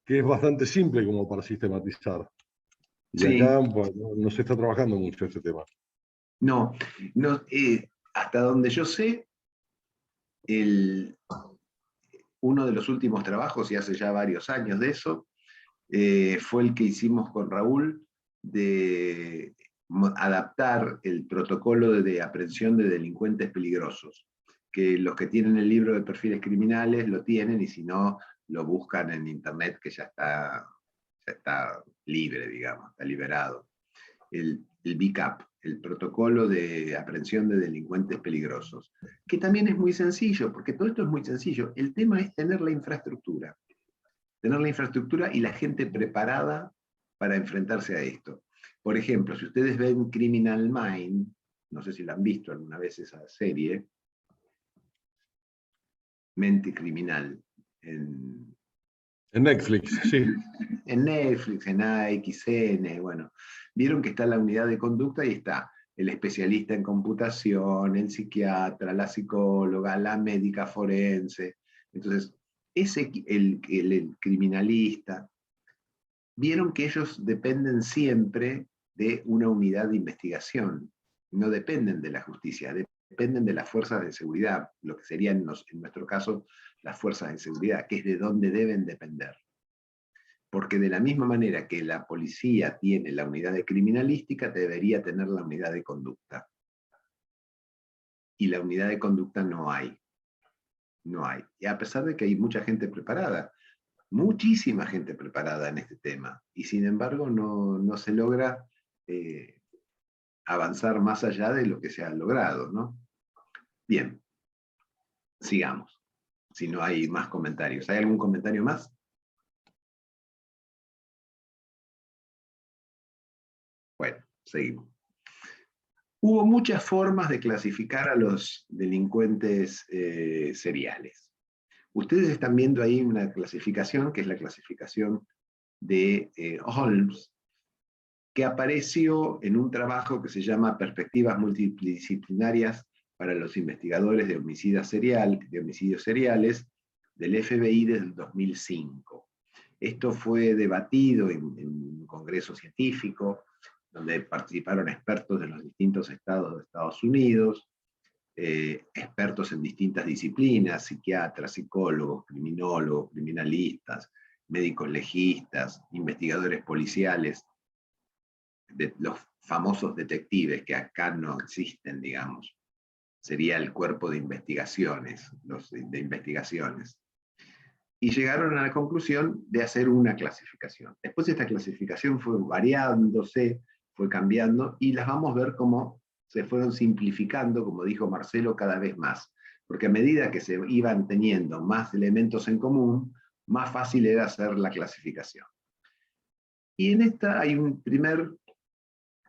Speaker 4: que es bastante simple como para sistematizar. Y
Speaker 1: Sí.
Speaker 4: acá bueno, no se está trabajando mucho este tema.
Speaker 1: No, hasta donde yo sé, uno de los últimos trabajos, y hace ya varios años de eso, fue el que hicimos con Raúl, de adaptar el protocolo de aprehensión de delincuentes peligrosos, que los que tienen el libro de perfiles criminales lo tienen, y si no, lo buscan en internet, que ya está libre, digamos, está liberado. El BCAP, el protocolo de aprehensión de delincuentes peligrosos, que también es muy sencillo, porque todo esto es muy sencillo. El tema es tener la infraestructura y la gente preparada para enfrentarse a esto. Por ejemplo, si ustedes ven Criminal Mind, no sé si la han visto alguna vez esa serie, Mente Criminal, en
Speaker 4: Netflix, sí.
Speaker 1: En Netflix, en AXN, bueno, vieron que está la unidad de conducta y está el especialista en computación, el psiquiatra, la psicóloga, la médica forense. Entonces, el criminalista, vieron que ellos dependen siempre de una unidad de investigación, no dependen de la justicia, dependen de las fuerzas de seguridad, lo que serían en nuestro caso las fuerzas de seguridad, que es de donde deben depender. Porque de la misma manera que la policía tiene la unidad de criminalística, debería tener la unidad de conducta. Y la unidad de conducta no hay. No hay. Y a pesar de que hay mucha gente preparada, muchísima gente preparada en este tema, y sin embargo no se logra avanzar más allá de lo que se ha logrado, ¿no? Bien, sigamos. Si no hay más comentarios. ¿Hay algún comentario más? Bueno, seguimos. Hubo muchas formas de clasificar a los delincuentes seriales. Ustedes están viendo ahí una clasificación, que es la clasificación de Holmes, que apareció en un trabajo que se llama Perspectivas Multidisciplinarias para los investigadores de homicidios seriales, del FBI desde el 2005. Esto fue debatido en un congreso científico, donde participaron expertos de los distintos estados de Estados Unidos, expertos en distintas disciplinas, psiquiatras, psicólogos, criminólogos, criminalistas, médicos legistas, investigadores policiales, los famosos detectives, que acá no existen, digamos. Sería el cuerpo de investigaciones, de investigaciones. Y llegaron a la conclusión de hacer una clasificación. Después esta clasificación fue variándose, fue cambiando, y las vamos a ver cómo se fueron simplificando, como dijo Marcelo, cada vez más. Porque a medida que se iban teniendo más elementos en común, más fácil era hacer la clasificación. Y en esta hay un primer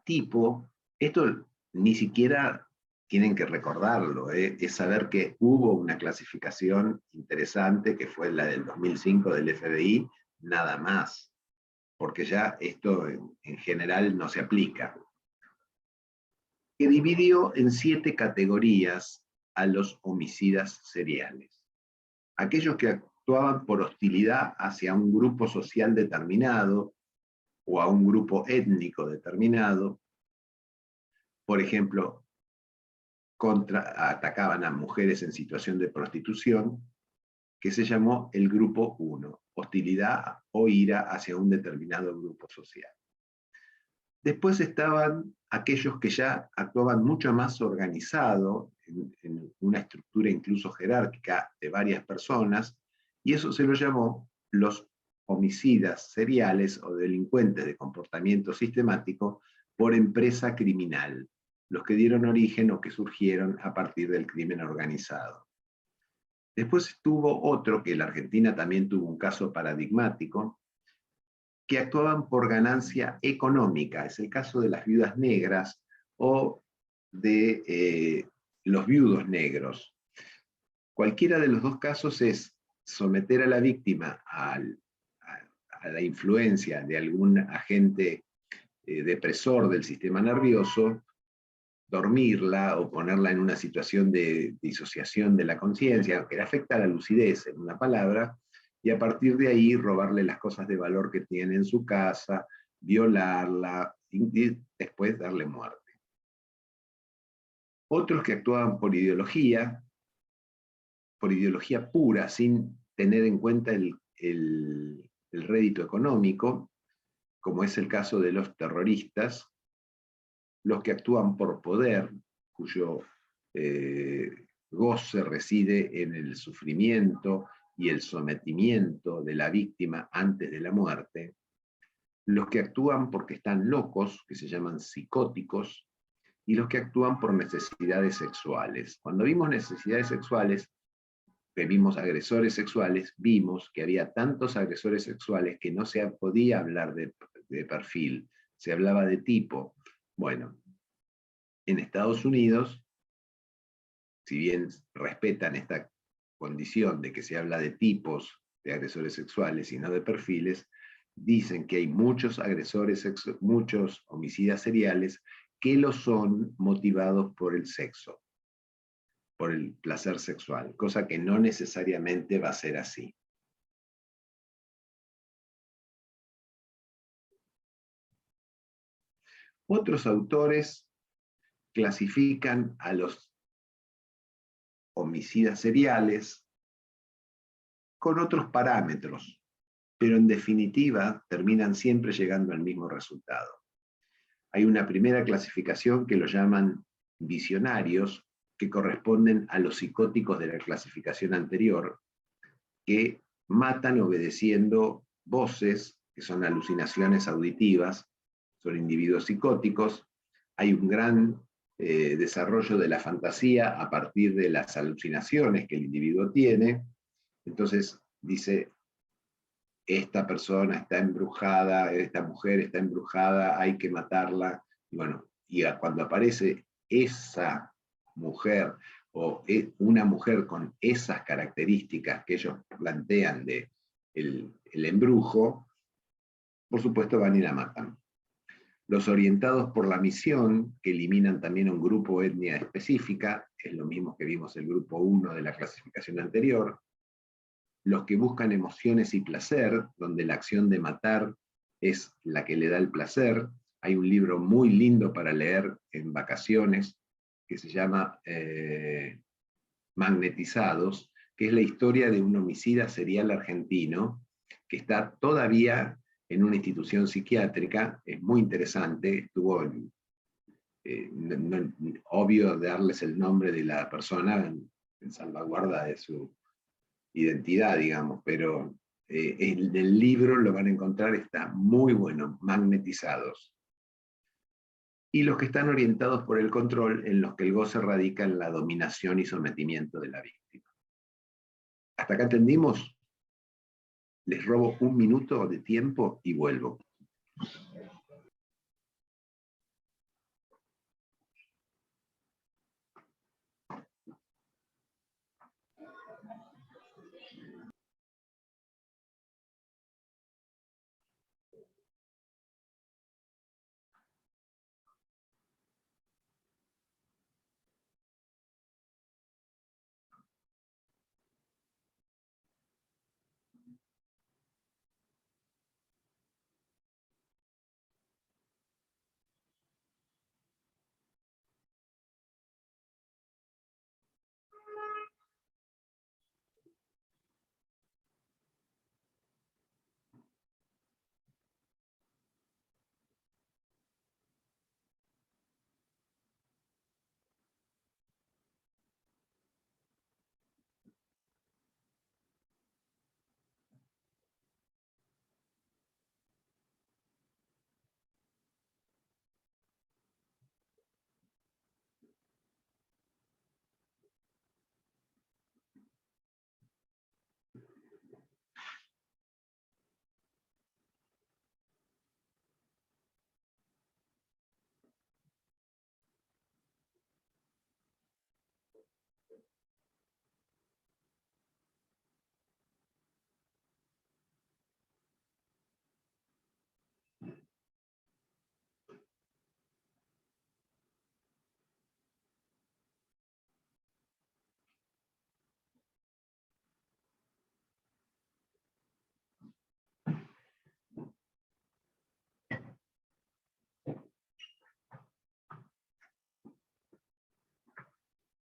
Speaker 1: tipo, esto ni siquiera tienen que recordarlo, es saber que hubo una clasificación interesante, que fue la del 2005 del FBI, nada más, porque ya esto en general no se aplica. Que dividió en 7 categorías a los homicidas seriales. Aquellos que actuaban por hostilidad hacia un grupo social determinado o a un grupo étnico determinado, por ejemplo, atacaban a mujeres en situación de prostitución, que se llamó el grupo 1, hostilidad o ira hacia un determinado grupo social. Después estaban aquellos que ya actuaban mucho más organizado, en una estructura incluso jerárquica de varias personas, y eso se lo llamó los homicidas seriales o delincuentes de comportamiento sistemático por empresa criminal, los que dieron origen o que surgieron a partir del crimen organizado. Después estuvo otro, que la Argentina también tuvo un caso paradigmático, que actuaban por ganancia económica. Es el caso de las viudas negras o de los viudos negros. Cualquiera de los dos casos es someter a la víctima a la influencia de algún agente depresor del sistema nervioso, dormirla o ponerla en una situación de disociación de la conciencia, que le afecta a la lucidez, en una palabra, y a partir de ahí robarle las cosas de valor que tiene en su casa, violarla y después darle muerte. Otros que actuaban por ideología pura, sin tener en cuenta el rédito económico, como es el caso de los terroristas, los que actúan por poder, cuyo goce reside en el sufrimiento y el sometimiento de la víctima antes de la muerte, los que actúan porque están locos, que se llaman psicóticos, y los que actúan por necesidades sexuales. Cuando vimos necesidades sexuales, que vimos agresores sexuales, vimos que había tantos agresores sexuales que no se podía hablar de perfil, se hablaba de tipo. Bueno, en Estados Unidos, si bien respetan esta condición de que se habla de tipos de agresores sexuales y no de perfiles, dicen que hay muchos agresores, muchos homicidas seriales que lo son motivados por el sexo, por el placer sexual, cosa que no necesariamente va a ser así. Otros autores clasifican a los homicidas seriales con otros parámetros, pero en definitiva terminan siempre llegando al mismo resultado. Hay una primera clasificación que lo llaman visionarios, que corresponden a los psicóticos de la clasificación anterior, que matan obedeciendo voces, que son alucinaciones auditivas, son individuos psicóticos. Hay un gran desarrollo de la fantasía a partir de las alucinaciones que el individuo tiene. Entonces dice, esta persona está embrujada, esta mujer está embrujada, hay que matarla. Y bueno, y cuando aparece esa mujer o una mujer con esas características que ellos plantean de el embrujo, por supuesto van y la matan. Los orientados por la misión, que eliminan también un grupo o etnia específica, es lo mismo que vimos el grupo 1 de la clasificación anterior. Los que buscan emociones y placer, donde la acción de matar es la que le da el placer. Hay un libro muy lindo para leer en vacaciones, que se llama Magnetizados, que es la historia de un homicida serial argentino, que está todavía en una institución psiquiátrica, es muy interesante, estuvo obvio darles el nombre de la persona en salvaguarda de su identidad, digamos, pero en el libro lo van a encontrar, está muy bueno, Magnetizados. Y los que están orientados por el control, en los que el goce radica en la dominación y sometimiento de la víctima. ¿Hasta acá entendimos? Les robo un minuto de tiempo y vuelvo.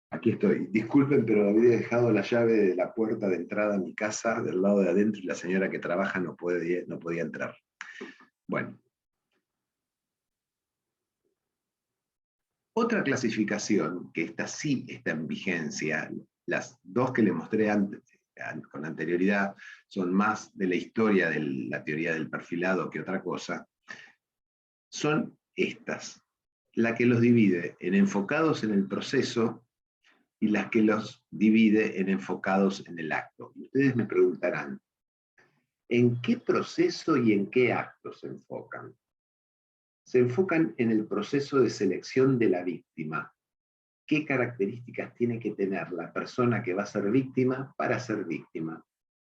Speaker 1: Aquí estoy. Disculpen, pero había dejado la llave de la puerta de entrada a mi casa del lado de adentro y la señora que trabaja no podía entrar. Bueno. Otra clasificación, que esta sí está en vigencia, las dos que le mostré antes, con anterioridad, son más de la historia de la teoría del perfilado que otra cosa, son estas, la que los divide en enfocados en el proceso y las que los divide en enfocados en el acto. Y ustedes me preguntarán, ¿en qué proceso y en qué acto se enfocan? Se enfocan en el proceso de selección de la víctima. ¿Qué características tiene que tener la persona que va a ser víctima para ser víctima?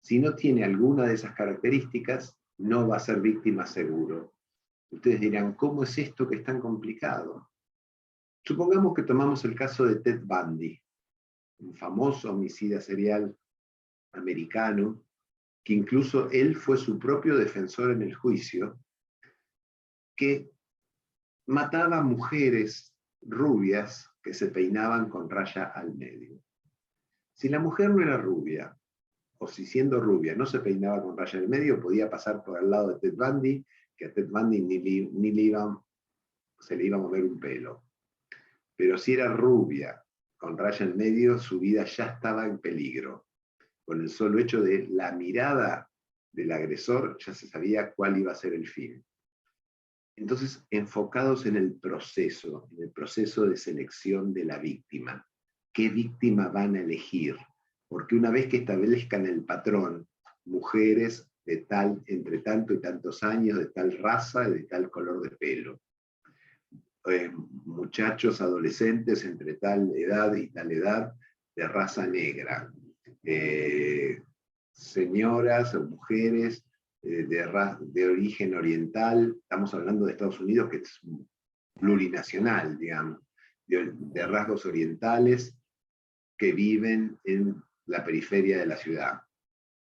Speaker 1: Si no tiene alguna de esas características, no va a ser víctima seguro. Ustedes dirán, ¿cómo es esto que es tan complicado? Supongamos que tomamos el caso de Ted Bundy, un famoso homicida serial americano, que incluso él fue su propio defensor en el juicio, que mataba mujeres rubias que se peinaban con raya al medio. Si la mujer no era rubia, o si siendo rubia no se peinaba con raya al medio, podía pasar por al lado de Ted Bundy, que a Ted Bundy se le iba a mover un pelo. Pero si era rubia, con raya en medio, su vida ya estaba en peligro. Con el solo hecho de la mirada del agresor, ya se sabía cuál iba a ser el fin. Entonces, enfocados en el proceso de selección de la víctima. ¿Qué víctima van a elegir? Porque una vez que establezcan el patrón, mujeres de tal, entre tanto y tantos años, de tal raza y de tal color de pelo, muchachos adolescentes entre tal edad y tal edad, de raza negra, señoras o mujeres de origen oriental, estamos hablando de Estados Unidos, que es plurinacional, digamos, de rasgos orientales que viven en la periferia de la ciudad.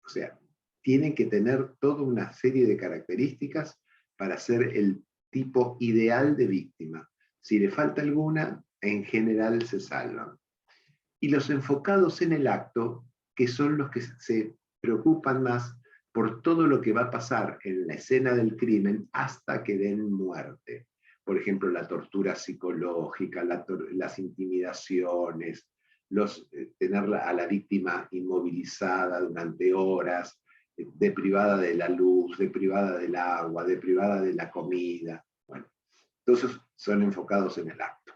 Speaker 1: O sea, tienen que tener toda una serie de características para ser el tipo ideal de víctima. Si le falta alguna, en general se salvan. Y los enfocados en el acto, que son los que se preocupan más por todo lo que va a pasar en la escena del crimen hasta que den muerte. Por ejemplo, la tortura psicológica, las intimidaciones, tener a la víctima inmovilizada durante horas, deprivada de la luz, deprivada del agua, deprivada de la comida. Bueno, entonces son enfocados en el acto.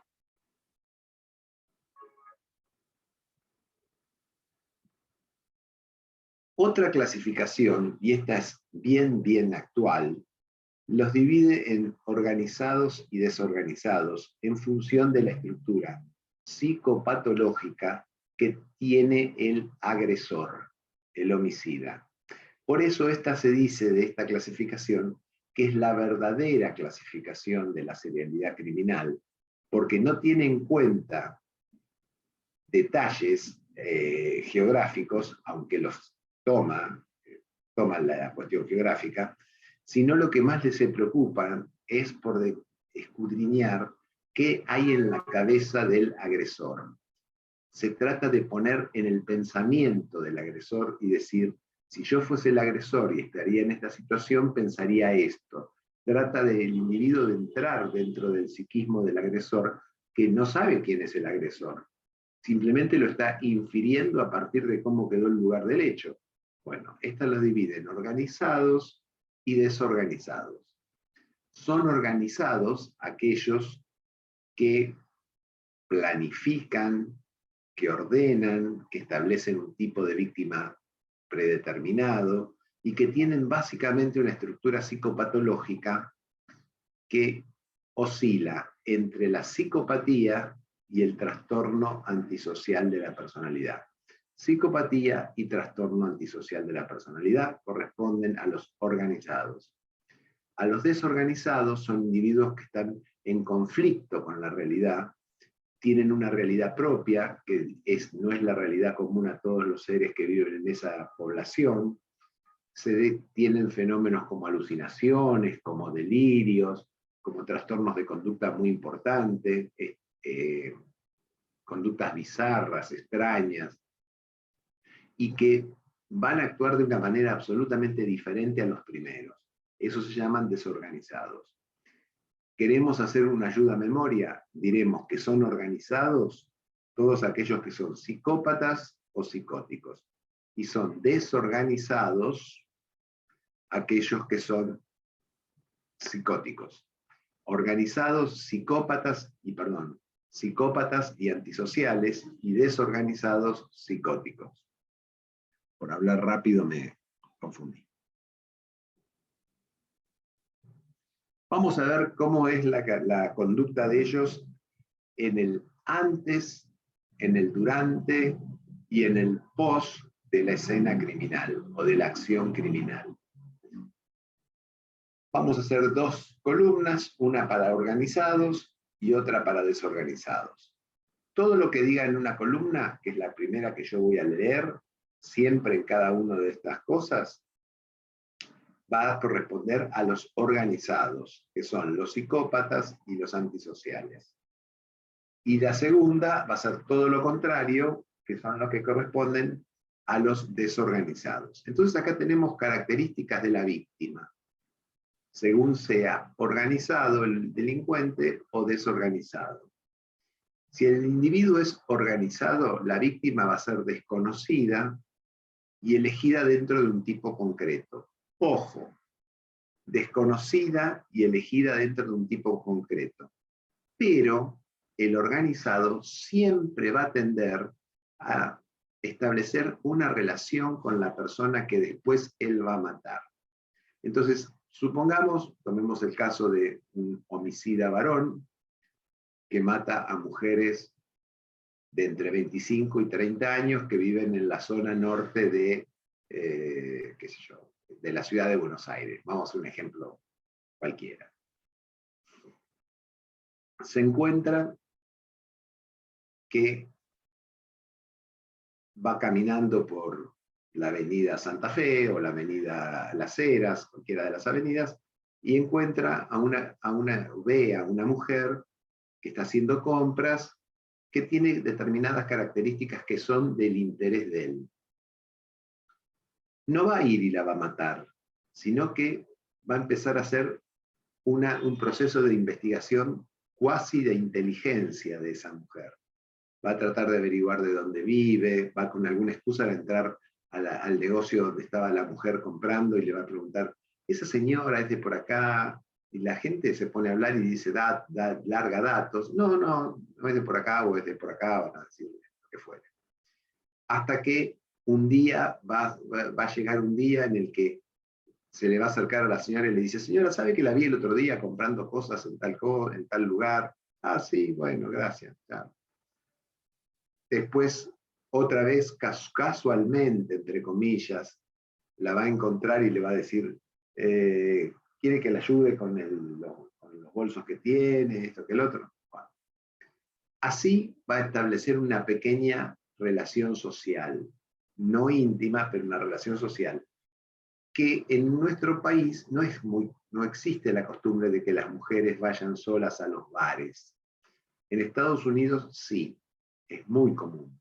Speaker 1: Otra clasificación, y esta es bien actual, los divide en organizados y desorganizados en función de la estructura psicopatológica que tiene el agresor, el homicida. Por eso esta se dice de esta clasificación que es la verdadera clasificación de la serialidad criminal, porque no tiene en cuenta detalles geográficos, aunque los toman la cuestión geográfica, sino lo que más les se preocupan es por escudriñar qué hay en la cabeza del agresor. Se trata de poner en el pensamiento del agresor y decir, si yo fuese el agresor y estaría en esta situación, pensaría esto. Trata del individuo de entrar dentro del psiquismo del agresor, que no sabe quién es el agresor. Simplemente lo está infiriendo a partir de cómo quedó el lugar del hecho. Bueno, estas los dividen organizados y desorganizados. Son organizados aquellos que planifican, que ordenan, que establecen un tipo de víctima predeterminado y que tienen básicamente una estructura psicopatológica que oscila entre la psicopatía y el trastorno antisocial de la personalidad. Psicopatía y trastorno antisocial de la personalidad corresponden a los organizados. A los desorganizados son individuos que están en conflicto con la realidad, tienen una realidad propia, que no es la realidad común a todos los seres que viven en esa población, tienen fenómenos como alucinaciones, como delirios, como trastornos de conducta muy importantes, conductas bizarras, extrañas, y que van a actuar de una manera absolutamente diferente a los primeros. Esos se llaman desorganizados. queremos hacer una ayuda a memoria, diremos que son organizados todos aquellos que son psicópatas o psicóticos, y son desorganizados aquellos que son psicóticos. Organizados, psicópatas y antisociales, y desorganizados, psicóticos. Por hablar rápido me confundí. Vamos a ver cómo es la conducta de ellos en el antes, en el durante y en el post de la escena criminal o de la acción criminal. Vamos a hacer dos columnas, una para organizados y otra para desorganizados. Todo lo que diga en una columna, que es la primera que yo voy a leer, siempre en cada una de estas cosas, va a corresponder a los organizados, que son los psicópatas y los antisociales. Y la segunda va a ser todo lo contrario, que son los que corresponden a los desorganizados. Entonces acá tenemos características de la víctima, según sea organizado el delincuente o desorganizado. Si el individuo es organizado, la víctima va a ser desconocida y elegida dentro de un tipo concreto. Ojo, desconocida y elegida dentro de un tipo concreto. Pero el organizado siempre va a tender a establecer una relación con la persona que después él va a matar. Entonces, supongamos, tomemos el caso de un homicida varón que mata a mujeres de entre 25 y 30 años que viven en la zona norte de, qué sé yo, de la ciudad de Buenos Aires. Vamos a hacer un ejemplo cualquiera. Se encuentra que va caminando por la avenida Santa Fe o la avenida Las Heras, cualquiera de las avenidas, y encuentra ve a una mujer que está haciendo compras, que tiene determinadas características que son del interés de él. No va a ir y la va a matar, sino que va a empezar a hacer un proceso de investigación cuasi de inteligencia de esa mujer. Va a tratar de averiguar de dónde vive, va con alguna excusa a entrar al negocio donde estaba la mujer comprando y le va a preguntar, ¿esa señora es de por acá? Y la gente se pone a hablar y dice, larga datos. No es de por acá o es de por acá, van a decir lo que fuere. Hasta que un día va a llegar un día en el que se le va a acercar a la señora y le dice, señora, ¿sabe que la vi el otro día comprando cosas en tal lugar? Ah, sí, bueno, gracias. Ya. Después, otra vez, casualmente, entre comillas, la va a encontrar y le va a decir, ¿quiere que le ayude con los bolsos que tiene, esto que el otro? Bueno. Así va a establecer una pequeña relación social, no íntima, pero una relación social, que en nuestro país no existe la costumbre de que las mujeres vayan solas a los bares. En Estados Unidos sí, es muy común.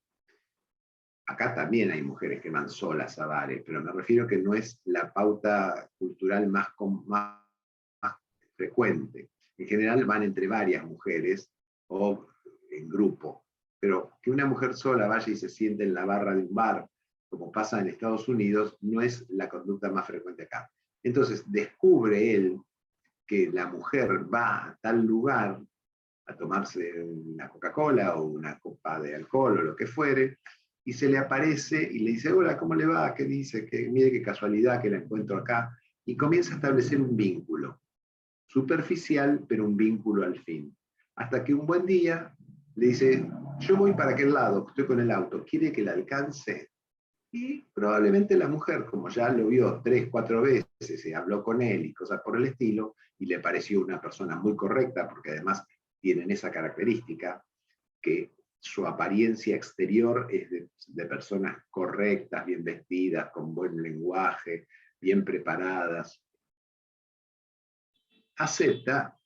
Speaker 1: Acá también hay mujeres que van solas a bares, pero me refiero que no es la pauta cultural más frecuente. En general van entre varias mujeres o en grupo, pero que una mujer sola vaya y se siente en la barra de un bar, como pasa en Estados Unidos, no es la conducta más frecuente acá. Entonces descubre él que la mujer va a tal lugar a tomarse una Coca-Cola o una copa de alcohol o lo que fuere, y se le aparece y le dice, hola, ¿cómo le va? ¿Qué dice? Que mire qué casualidad que la encuentro acá. Y comienza a establecer un vínculo, superficial, pero un vínculo al fin. Hasta que un buen día le dice, yo voy para aquel lado, estoy con el auto, ¿quiere que la alcance? Y probablemente la mujer, como ya lo vio 3, 4 veces, se habló con él y cosas por el estilo, y le pareció una persona muy correcta, porque además tienen esa característica, que su apariencia exterior es de personas correctas, bien vestidas, con buen lenguaje, bien preparadas. Acepta,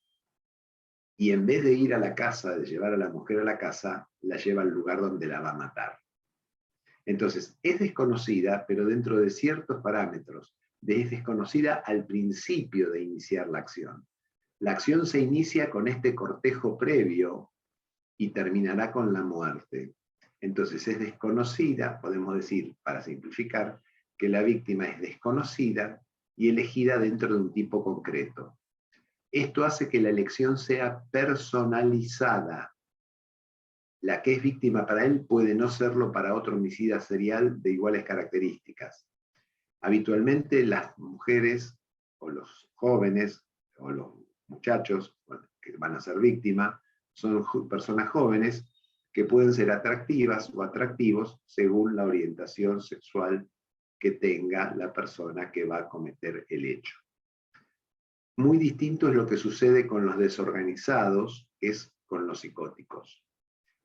Speaker 1: y en vez de ir a la casa, de llevar a la mujer a la casa, la lleva al lugar donde la va a matar. Entonces, es desconocida, pero dentro de ciertos parámetros. Es desconocida al principio de iniciar la acción. La acción se inicia con este cortejo previo y terminará con la muerte. Entonces es desconocida, podemos decir, para simplificar, que la víctima es desconocida y elegida dentro de un tipo concreto. Esto hace que la elección sea personalizada. La que es víctima para él puede no serlo para otro homicida serial de iguales características. Habitualmente las mujeres o los jóvenes o los muchachos que van a ser víctimas son personas jóvenes que pueden ser atractivas o atractivos según la orientación sexual que tenga la persona que va a cometer el hecho. Muy distinto es lo que sucede con los desorganizados, que es con los psicóticos.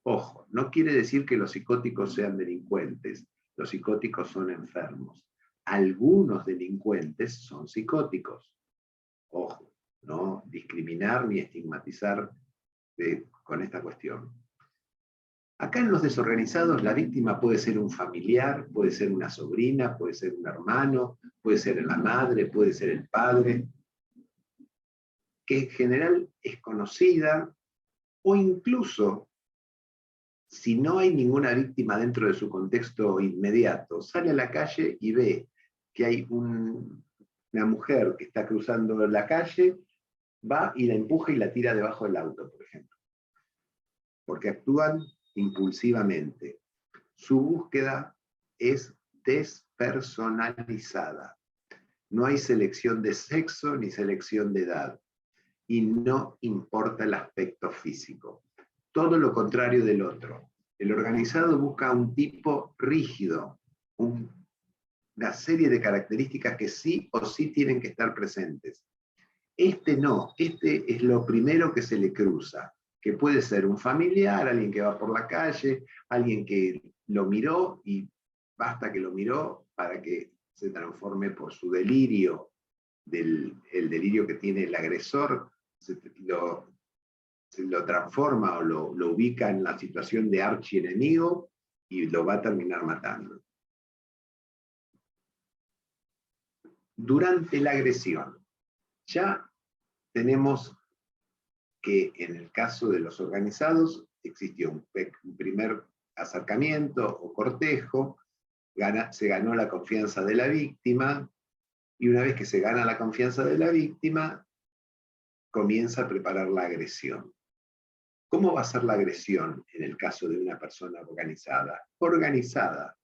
Speaker 1: Ojo, no quiere decir que los psicóticos sean delincuentes, los psicóticos son enfermos. Algunos delincuentes son psicóticos. Ojo, no discriminar ni estigmatizar con esta cuestión. Acá en los desorganizados la víctima puede ser un familiar, puede ser una sobrina, puede ser un hermano, puede ser la madre, puede ser el padre, que en general es conocida, o incluso, si no hay ninguna víctima dentro de su contexto inmediato, sale a la calle y ve que hay una mujer que está cruzando la calle, va y la empuja y la tira debajo del auto, por ejemplo. Porque actúan impulsivamente. Su búsqueda es despersonalizada. No hay selección de sexo ni selección de edad. Y no importa el aspecto físico. Todo lo contrario del otro. El organizado busca un tipo rígido, una serie de características que sí o sí tienen que estar presentes. Este no, este es lo primero que se le cruza, que puede ser un familiar, alguien que va por la calle, alguien que lo miró y basta que lo miró para que se transforme por su delirio, el delirio que tiene el agresor, se lo transforma o lo ubica en la situación de archienemigo y lo va a terminar matando. Durante la agresión, ya tenemos que en el caso de los organizados existió un primer acercamiento o cortejo, se ganó la confianza de la víctima, y una vez que se gana la confianza de la víctima, comienza a preparar la agresión. ¿Cómo va a ser la agresión en el caso de una persona organizada? Organizada.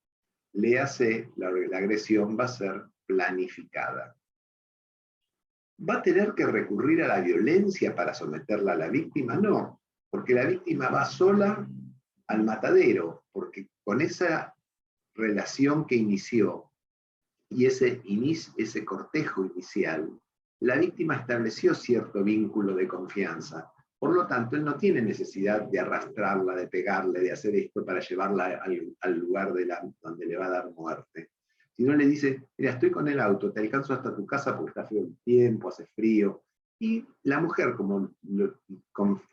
Speaker 1: Léase, la agresión va a ser planificada. ¿Va a tener que recurrir a la violencia para someterla a la víctima? No, porque la víctima va sola al matadero, porque con esa relación que inició y ese cortejo inicial, la víctima estableció cierto vínculo de confianza. Por lo tanto, él no tiene necesidad de arrastrarla, de pegarle, de hacer esto para llevarla al lugar donde le va a dar muerte. Si no le dice, mira, estoy con el auto, te alcanzo hasta tu casa porque está feo el tiempo, hace frío. Y la mujer, como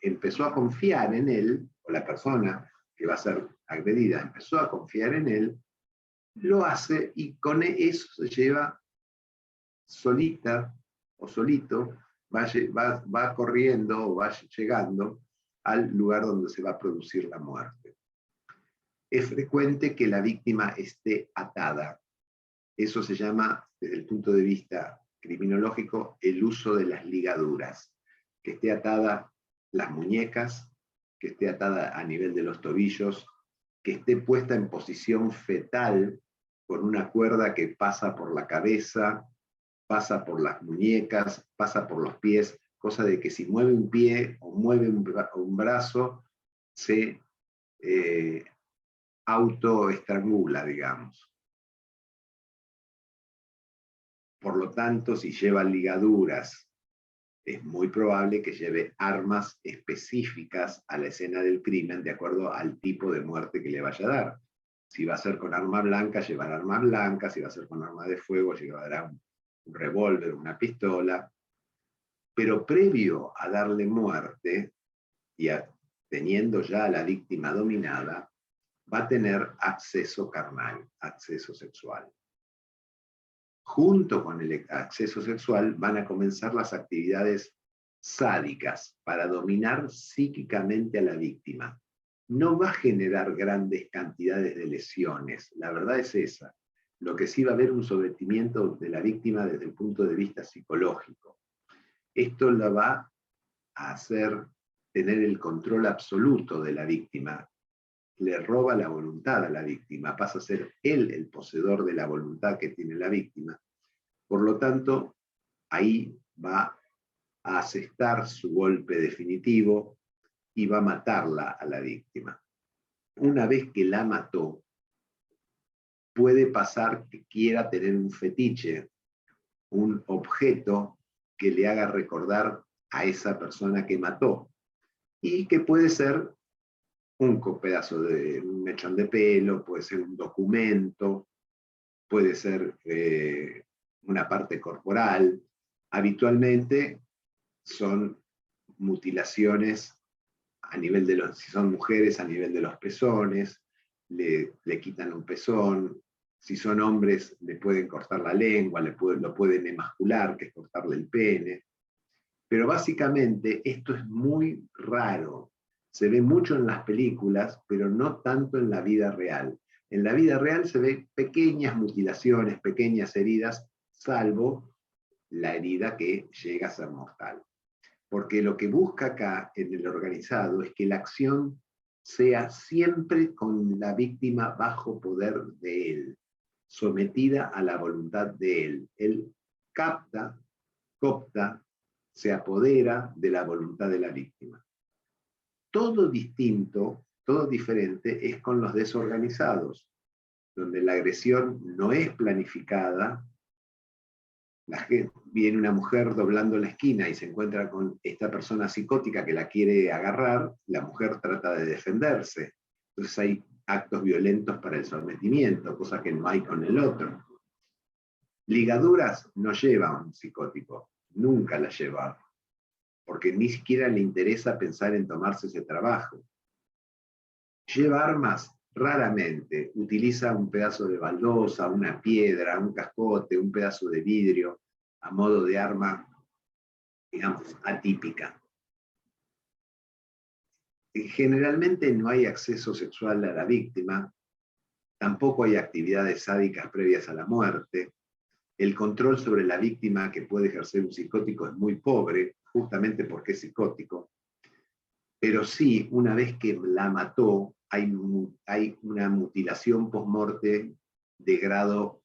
Speaker 1: empezó a confiar en él, o la persona que va a ser agredida empezó a confiar en él, lo hace y con eso se lleva solita o solito, va corriendo o va llegando al lugar donde se va a producir la muerte. Es frecuente que la víctima esté atada. Eso se llama, desde el punto de vista criminológico, el uso de las ligaduras. Que esté atada las muñecas, que esté atada a nivel de los tobillos, que esté puesta en posición fetal con una cuerda que pasa por la cabeza, pasa por las muñecas, pasa por los pies, cosa de que si mueve un pie o mueve un brazo, se autoestrangula, digamos. Por lo tanto, si lleva ligaduras, es muy probable que lleve armas específicas a la escena del crimen de acuerdo al tipo de muerte que le vaya a dar. Si va a ser con arma blanca, llevará arma blanca, si va a ser con arma de fuego, llevará un revólver, una pistola. Pero previo a darle muerte, y teniendo ya a la víctima dominada, va a tener acceso carnal, acceso sexual. Junto con el acceso sexual van a comenzar las actividades sádicas para dominar psíquicamente a la víctima, no va a generar grandes cantidades de lesiones. La verdad es esa. Lo que sí va a haber un sometimiento de la víctima desde el punto de vista psicológico. Esto la va a hacer tener el control absoluto de la víctima. Le roba la voluntad a la víctima, pasa a ser él el poseedor de la voluntad que tiene la víctima. Por lo tanto, ahí va a asestar su golpe definitivo y va a matarla a la víctima. Una vez que la mató, puede pasar que quiera tener un fetiche, un objeto que le haga recordar a esa persona que mató, y que puede ser un pedazo de un mechón de pelo, puede ser un documento, puede ser una parte corporal. Habitualmente son mutilaciones a nivel de los, si son mujeres, a nivel de los pezones, le quitan un pezón. Si son hombres, le pueden cortar la lengua, lo pueden emascular, que es cortarle el pene. Pero básicamente esto es muy raro. Se ve mucho en las películas, pero no tanto en la vida real. En la vida real se ve pequeñas mutilaciones, pequeñas heridas, salvo la herida que llega a ser mortal. Porque lo que busca acá en el organizado es que la acción sea siempre con la víctima bajo poder de él, sometida a la voluntad de él. Él capta, coopta, se apodera de la voluntad de la víctima. Todo distinto, todo diferente es con los desorganizados, donde la agresión no es planificada. Viene una mujer doblando la esquina y se encuentra con esta persona psicótica que la quiere agarrar, la mujer trata de defenderse. Entonces hay actos violentos para el sometimiento, cosa que no hay con el otro. Ligaduras no lleva a un psicótico, nunca la lleva, porque ni siquiera le interesa pensar en tomarse ese trabajo. Lleva armas raramente, utiliza un pedazo de baldosa, una piedra, un cascote, un pedazo de vidrio, a modo de arma, digamos, atípica. Generalmente no hay acceso sexual a la víctima, tampoco hay actividades sádicas previas a la muerte. El control sobre la víctima que puede ejercer un psicótico es muy pobre, justamente porque es psicótico. Pero sí, una vez que la mató, hay una mutilación post-morte de grado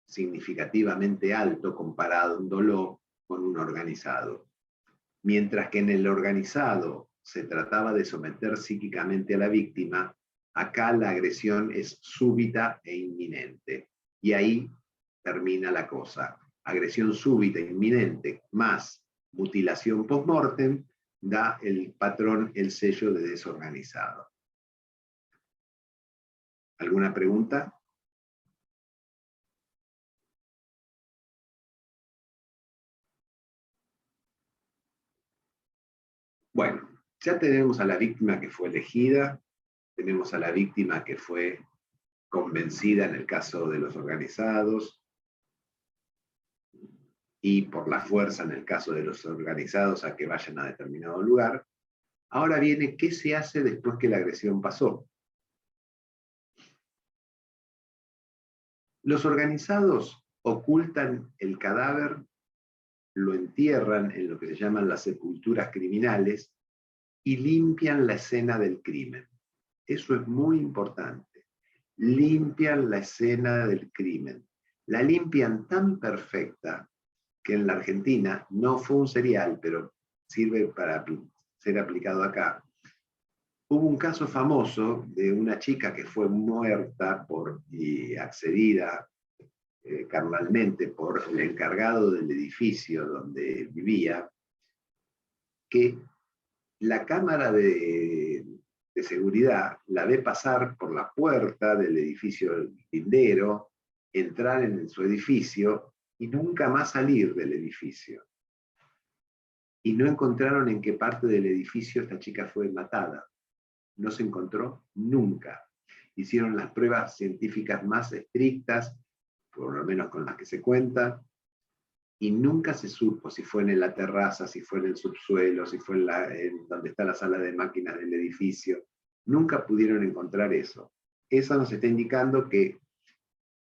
Speaker 1: significativamente alto comparado un dolor con un organizado. Mientras que en el organizado se trataba de someter psíquicamente a la víctima, acá la agresión es súbita e inminente. Y ahí termina la cosa. Agresión súbita e inminente más mutilación post-mortem da el patrón el sello de desorganizado. ¿Alguna pregunta? Bueno, ya tenemos a la víctima que fue elegida, tenemos a la víctima que fue convencida en el caso de los organizados, y por la fuerza en el caso de los organizados a que vayan a determinado lugar. Ahora viene, ¿qué se hace después que la agresión pasó? Los organizados ocultan el cadáver, lo entierran en lo que se llaman las sepulturas criminales y limpian la escena del crimen. Eso es muy importante. Limpian la escena del crimen. La limpian tan perfecta que en la Argentina no fue un serial, pero sirve para ser aplicado acá. Hubo un caso famoso de una chica que fue muerta y accedida carnalmente por el encargado del edificio donde vivía, que la cámara de seguridad la ve pasar por la puerta del edificio lindero, entrar en su edificio y nunca más salir del edificio. Y no encontraron en qué parte del edificio esta chica fue matada. No se encontró nunca. Hicieron las pruebas científicas más estrictas, por lo menos con las que se cuenta, y nunca se supo si fue en la terraza, si fue en el subsuelo, si fue en donde está la sala de máquinas del edificio. Nunca pudieron encontrar eso. Eso nos está indicando que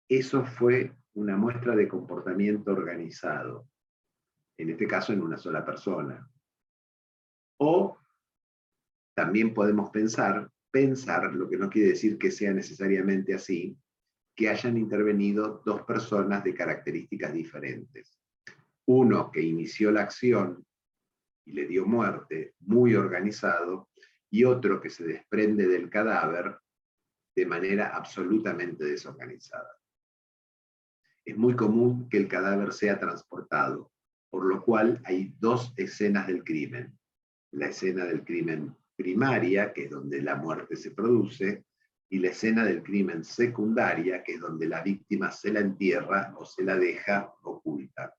Speaker 1: eso fue una muestra de comportamiento organizado, en este caso en una sola persona. O también podemos pensar, lo que no quiere decir que sea necesariamente así, que hayan intervenido dos personas de características diferentes. Uno que inició la acción y le dio muerte, muy organizado, y otro que se desprende del cadáver de manera absolutamente desorganizada. Es muy común que el cadáver sea transportado, por lo cual hay dos escenas del crimen. La escena del crimen primaria, que es donde la muerte se produce, y la escena del crimen secundaria, que es donde la víctima se la entierra o se la deja oculta.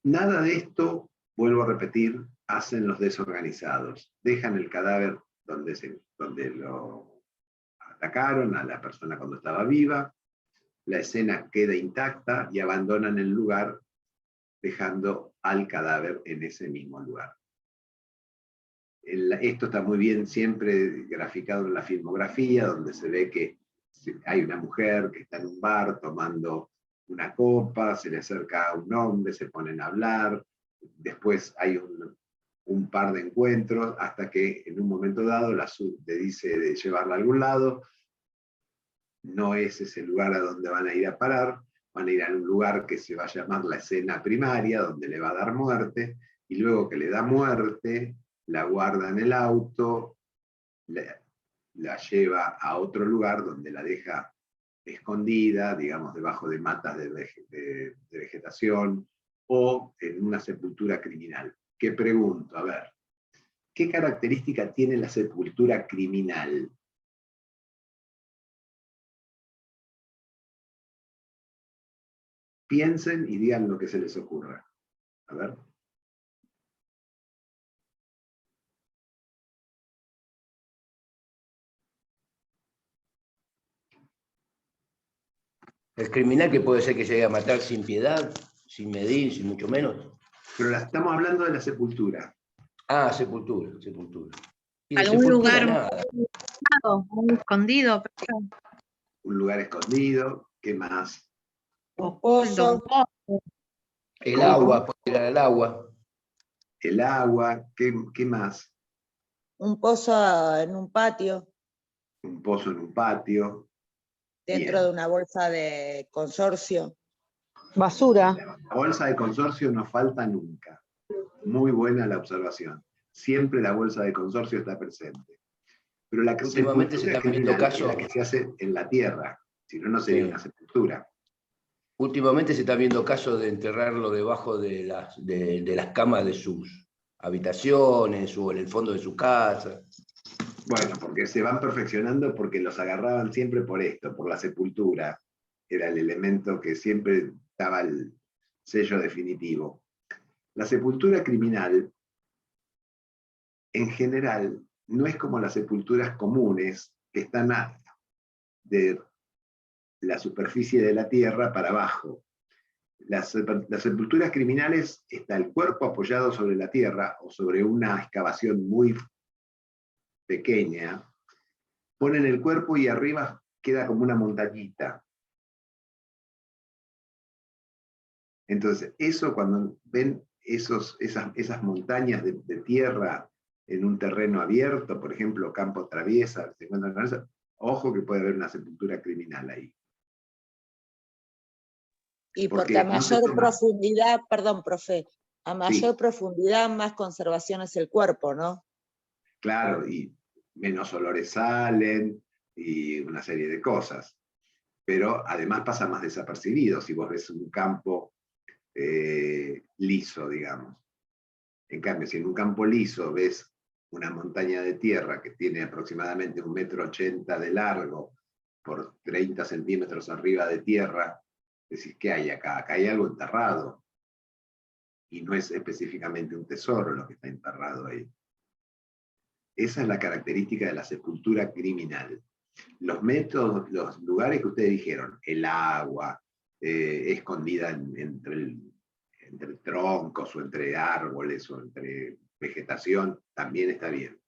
Speaker 1: Nada de esto, vuelvo a repetir, hacen los desorganizados. Dejan el cadáver donde lo atacaron a la persona cuando estaba viva, la escena queda intacta y abandonan el lugar dejando al cadáver en ese mismo lugar. Esto está muy bien siempre graficado en la filmografía, donde se ve que hay una mujer que está en un bar tomando una copa, se le acerca a un hombre, se ponen a hablar, después hay un par de encuentros, hasta que en un momento dado la SUB le dice de llevarla a algún lado, no es ese lugar a donde van a ir a parar, van a ir a un lugar que se va a llamar la escena primaria, donde le va a dar muerte, y luego que le da muerte, la guarda en el auto, la lleva a otro lugar donde la deja escondida, digamos, debajo de matas de vegetación, o en una sepultura criminal. ¿Qué pregunto? A ver, ¿qué característica tiene la sepultura criminal? Piensen y digan lo que se les ocurra. A ver.
Speaker 5: El criminal que puede ser que llegue a matar sin piedad, sin medir, sin mucho menos.
Speaker 1: Pero estamos hablando de la sepultura.
Speaker 5: Ah, sepultura, sepultura. Y de
Speaker 6: Algún
Speaker 5: sepultura
Speaker 6: lugar
Speaker 5: nada.
Speaker 6: muy escondido.
Speaker 1: Un lugar escondido. ¿Qué más?
Speaker 6: Un
Speaker 7: Pozo,
Speaker 6: pozo.
Speaker 5: El
Speaker 1: ¿Cómo?
Speaker 5: agua, puede ir al agua.
Speaker 1: El agua. ¿Qué más?
Speaker 7: un pozo en un patio,
Speaker 1: Un pozo en un patio.
Speaker 7: dentro
Speaker 1: Bien.
Speaker 7: de una bolsa de consorcio.
Speaker 3: Basura.
Speaker 1: La bolsa de consorcio no falta nunca. Muy buena la observación. Siempre la bolsa de consorcio está presente. Pero la
Speaker 5: Últimamente se
Speaker 1: sepultura
Speaker 5: están viendo
Speaker 1: criminal es
Speaker 5: casos.
Speaker 1: la que se hace en la tierra. Si no, no sería
Speaker 5: Sí.
Speaker 1: una sepultura.
Speaker 5: Últimamente se están viendo casos de enterrarlo debajo de las camas de sus habitaciones o en el fondo de su casa.
Speaker 1: Bueno, porque se van perfeccionando porque los agarraban siempre por esto, por la sepultura. Era el elemento que siempre daba el sello definitivo. La sepultura criminal, en general, no es como las sepulturas comunes que están de la superficie de la tierra para abajo. Las sepulturas criminales está el cuerpo apoyado sobre la tierra o sobre una excavación muy pequeña, ponen el cuerpo y arriba queda como una montañita. Entonces, eso cuando ven esas montañas de tierra en un terreno abierto, por ejemplo, campo traviesa, se encuentran con eso, ojo que puede haber una sepultura criminal ahí.
Speaker 7: Y
Speaker 1: Porque
Speaker 7: porque a
Speaker 1: no se
Speaker 7: mayor
Speaker 1: toma.
Speaker 7: profundidad, perdón, profe, a mayor
Speaker 1: Sí.
Speaker 7: profundidad, más conservación es el cuerpo, ¿no?
Speaker 1: Claro, y menos olores salen y una serie de cosas. Pero además pasa más desapercibido si vos ves un campo liso, digamos. En cambio, si en un campo liso ves una montaña de tierra que tiene aproximadamente 1,80 m de largo por 30 centímetros arriba de tierra, decís, ¿qué hay acá? Acá hay algo enterrado. Y no es específicamente un tesoro lo que está enterrado ahí. Esa es la característica de la sepultura criminal. Los métodos, los lugares que ustedes dijeron, el agua, escondida entre troncos o entre árboles o entre vegetación, también está bien.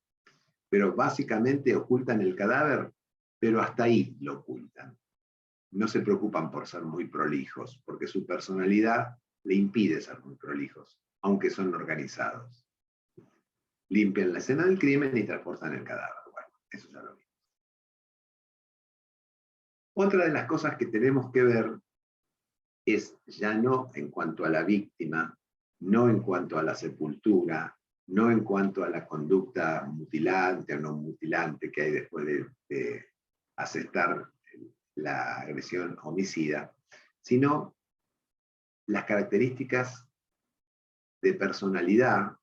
Speaker 1: Pero básicamente ocultan el cadáver, pero hasta ahí lo ocultan. No se preocupan por ser muy prolijos, porque su personalidad le impide ser muy prolijos, aunque son organizados. Limpian la escena del crimen y transportan el cadáver. Bueno, eso ya lo vimos. Otra de las cosas que tenemos que ver es ya no en cuanto a la víctima, no en cuanto a la sepultura, no en cuanto a la conducta mutilante o no mutilante que hay después de asestar la agresión homicida, sino las características de personalidad,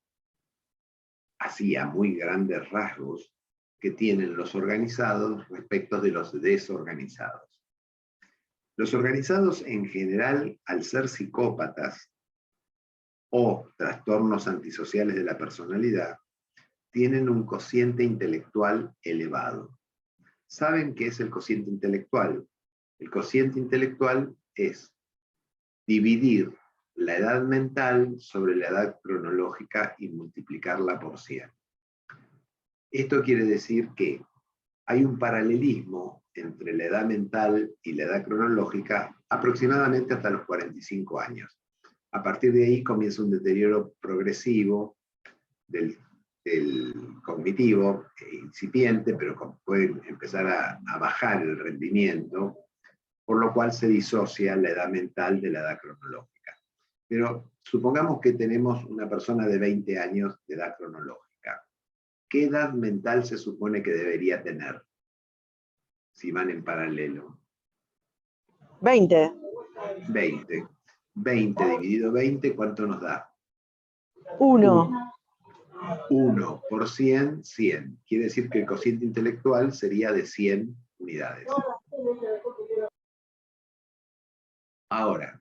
Speaker 1: así a muy grandes rasgos, que tienen los organizados respecto de los desorganizados. Los organizados en general, al ser psicópatas o trastornos antisociales de la personalidad, tienen un cociente intelectual elevado. ¿Saben qué es el cociente intelectual? El cociente intelectual es dividir la edad mental sobre la edad cronológica y multiplicarla por 100. Esto quiere decir que hay un paralelismo entre la edad mental y la edad cronológica aproximadamente hasta los 45 años. A partir de ahí comienza un deterioro progresivo del cognitivo, incipiente, pero puede empezar a bajar el rendimiento, por lo cual se disocia la edad mental de la edad cronológica. Pero supongamos que tenemos una persona de 20 años de edad cronológica. ¿Qué edad mental se supone que debería tener si van en paralelo?
Speaker 3: 20.
Speaker 1: 20. 20 dividido 20, ¿cuánto nos da?
Speaker 3: 1.
Speaker 1: 1 por 100, 100. Quiere decir que el cociente intelectual sería de 100 unidades. Ahora,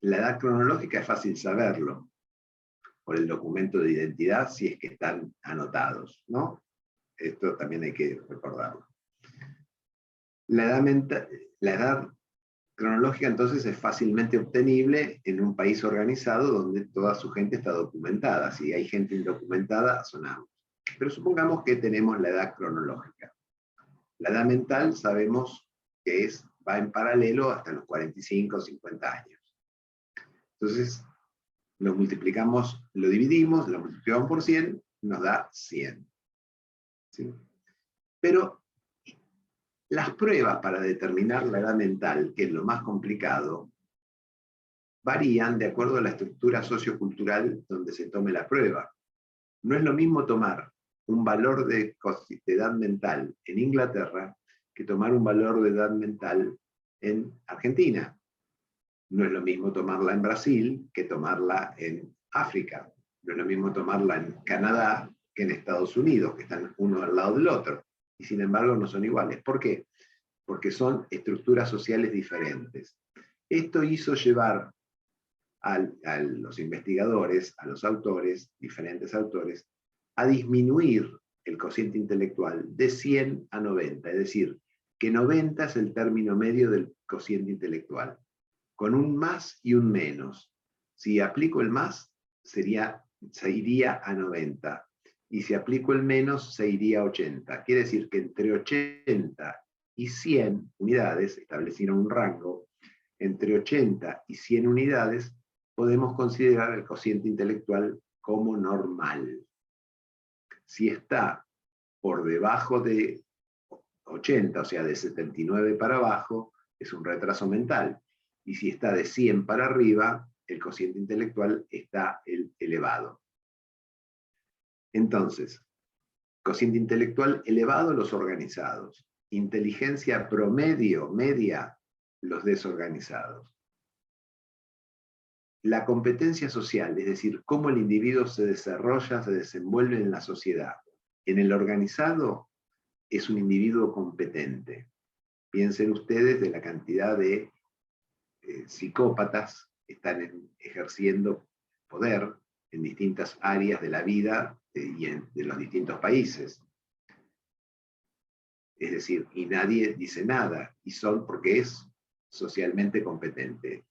Speaker 1: la edad cronológica es fácil saberlo por el documento de identidad si es que están anotados, ¿no? Esto también hay que recordarlo. La edad cronológica entonces es fácilmente obtenible en un país organizado donde toda su gente está documentada. Si hay gente indocumentada, sonamos. Pero supongamos que tenemos la edad cronológica. La edad mental sabemos que va en paralelo hasta los 45 o 50 años. Entonces, lo dividimos, lo multiplicamos por 100, nos da 100. ¿Sí? Pero las pruebas para determinar la edad mental, que es lo más complicado, varían de acuerdo a la estructura sociocultural donde se tome la prueba. No es lo mismo tomar un valor de edad mental en Inglaterra que tomar un valor de edad mental en Argentina. No es lo mismo tomarla en Brasil que tomarla en África. No es lo mismo tomarla en Canadá que en Estados Unidos, que están uno al lado del otro. Y sin embargo no son iguales. ¿Por qué? Porque son estructuras sociales diferentes. Esto hizo llevar a los investigadores, a los autores, diferentes autores, a disminuir el cociente intelectual de 100 a 90, es decir, que 90 es el término medio del cociente intelectual, con un más y un menos. Si aplico el más, se iría a 90, y si aplico el menos, se iría a 80. Quiere decir que entre 80 y 100 unidades, establecieron un rango, entre 80 y 100 unidades, podemos considerar el cociente intelectual como normal. Si está por debajo de 80, o sea, de 79 para abajo, es un retraso mental. Y si está de 100 para arriba, el cociente intelectual está elevado. Entonces, cociente intelectual elevado, los organizados. Inteligencia promedio, media, los desorganizados. La competencia social, es decir, cómo el individuo se desarrolla, se desenvuelve en la sociedad. En el organizado es un individuo competente. Piensen ustedes de la cantidad de psicópatas que están ejerciendo poder en distintas áreas de la vida y de los distintos países. Es decir, y nadie dice nada, y son porque es socialmente competente.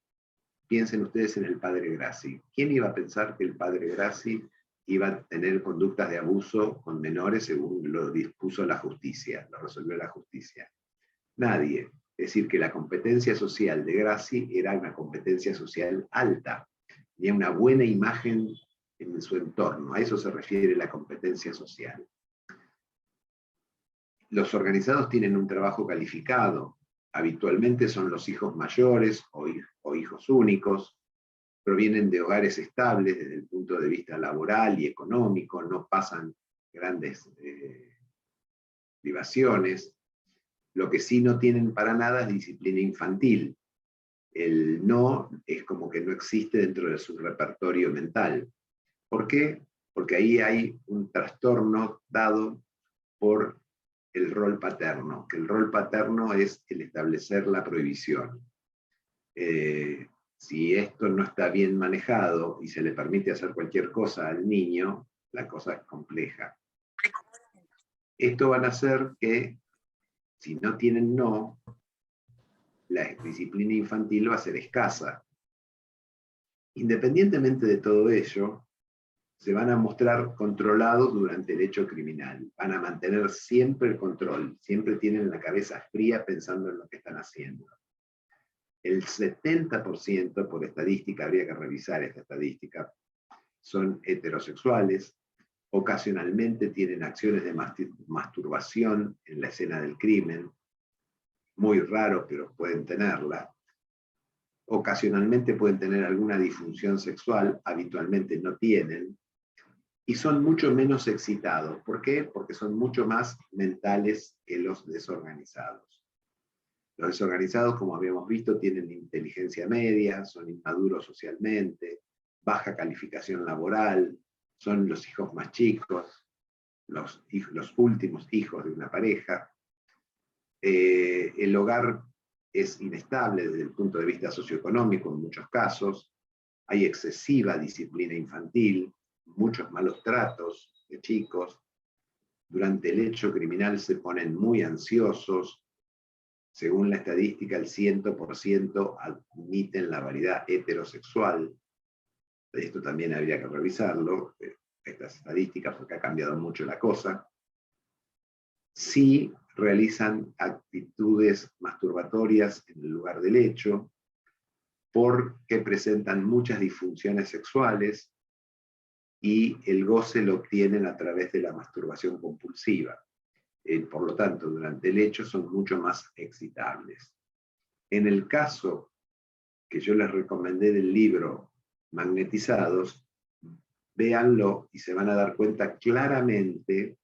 Speaker 1: Piensen ustedes en el padre Grassi. ¿Quién iba a pensar que el padre Grassi iba a tener conductas de abuso con menores según lo dispuso la justicia, lo resolvió la justicia? Nadie. Es decir, que la competencia social de Grassi era una competencia social alta, tenía una buena imagen en su entorno, a eso se refiere la competencia social. Los organizados tienen un trabajo calificado, habitualmente son los hijos mayores o hijos únicos, provienen de hogares estables desde el punto de vista laboral y económico, no pasan grandes privaciones. Lo que sí no tienen para nada es disciplina infantil. El no es como que no existe dentro de su repertorio mental. ¿Por qué? Porque ahí hay un trastorno dado por el rol paterno, que el rol paterno es el establecer la prohibición. Si esto no está bien manejado y se le permite hacer cualquier cosa al niño, la cosa es compleja. Esto va a hacer que, si no tienen no, la disciplina infantil va a ser escasa. Independientemente de todo ello, se van a mostrar controlados durante el hecho criminal. Van a mantener siempre el control, siempre tienen la cabeza fría pensando en lo que están haciendo. El 70%, por estadística, habría que revisar esta estadística, son heterosexuales, ocasionalmente tienen acciones de masturbación en la escena del crimen, muy raro, pero pueden tenerla. Ocasionalmente pueden tener alguna disfunción sexual, habitualmente no tienen, y son mucho menos excitados. ¿Por qué? Porque son mucho más mentales que los desorganizados. Los desorganizados, como habíamos visto, tienen inteligencia media, son inmaduros socialmente, baja calificación laboral, son los hijos más chicos, los últimos hijos de una pareja. El hogar es inestable desde el punto de vista socioeconómico en muchos casos, hay excesiva disciplina infantil, muchos malos tratos de chicos, durante el hecho criminal se ponen muy ansiosos, según la estadística el 100% admiten la variedad heterosexual, esto también habría que revisarlo, estas estadísticas, porque ha cambiado mucho la cosa. Sí realizan actitudes masturbatorias en el lugar del hecho, porque presentan muchas disfunciones sexuales y el goce lo obtienen a través de la masturbación compulsiva. Por lo tanto, durante el hecho son mucho más excitables. En el caso que yo les recomendé del libro Magnetizados, véanlo y se van a dar cuenta claramente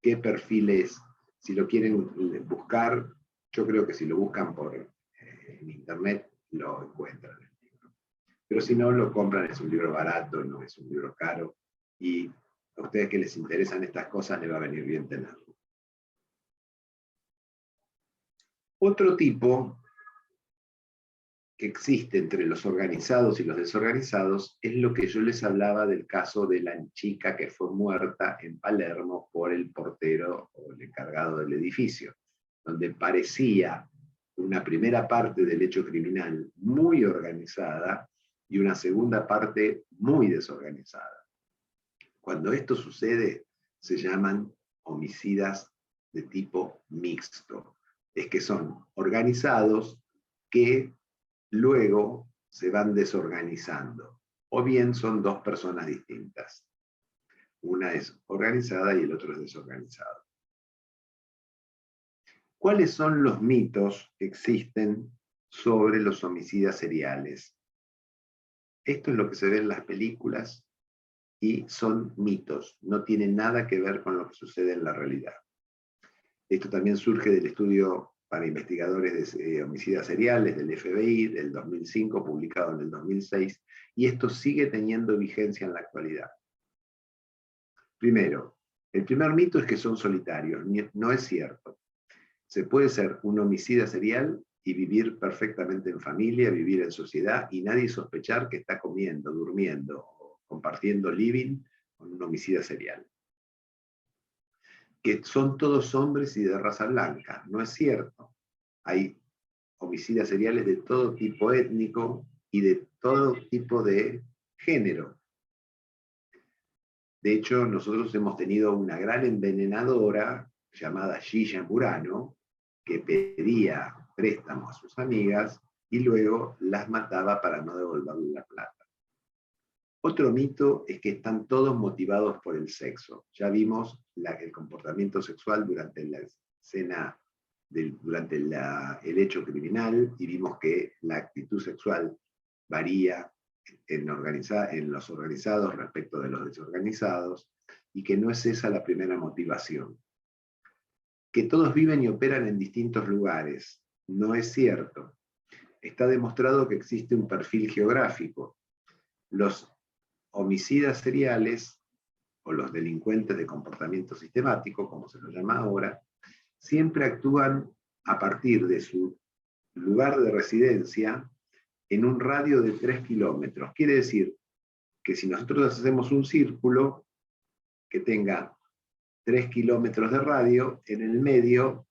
Speaker 1: qué perfil es. Si lo quieren buscar, yo creo que si lo buscan en internet, lo encuentran el libro. Pero si no, lo compran, es un libro barato, no es un libro caro, y a ustedes que les interesan estas cosas, les va a venir bien tenerlo. Otro tipo que existe entre los organizados y los desorganizados es lo que yo les hablaba del caso de la chica que fue muerta en Palermo por el portero o el encargado del edificio, donde parecía una primera parte del hecho criminal muy organizada y una segunda parte muy desorganizada. Cuando esto sucede, se llaman homicidas de tipo mixto. Es que son organizados que luego se van desorganizando, o bien son dos personas distintas. Una es organizada y el otro es desorganizado. ¿Cuáles son los mitos que existen sobre los homicidas seriales? Esto es lo que se ve en las películas y son mitos, no tienen nada que ver con lo que sucede en la realidad. Esto también surge del estudio para investigadores de homicidas seriales del FBI del 2005, publicado en el 2006, y esto sigue teniendo vigencia en la actualidad. Primero, el primer mito es que son solitarios. No es cierto. Se puede ser un homicida serial y vivir perfectamente en familia, vivir en sociedad, y nadie sospechar que está comiendo, durmiendo, o compartiendo living con un homicida serial. que son todos hombres y de raza blanca. No es cierto. Hay homicidas seriales de todo tipo étnico y de todo tipo de género. De hecho, nosotros hemos tenido una gran envenenadora llamada Gilla Murano, que pedía préstamo a sus amigas y luego las mataba para no devolverle la plata. Otro mito es que están todos motivados por el sexo. Ya vimos el comportamiento sexual durante la escena, durante el hecho criminal, y vimos que la actitud sexual varía en los organizados respecto de los desorganizados, y que no es esa la primera motivación. Que todos viven y operan en distintos lugares. No es cierto. Está demostrado que existe un perfil geográfico. Los homicidas seriales, o los delincuentes de comportamiento sistemático, como se los llama ahora, siempre actúan a partir de su lugar de residencia en un radio de 3 kilómetros. Quiere decir que si nosotros hacemos un círculo que tenga 3 kilómetros de radio, en el medio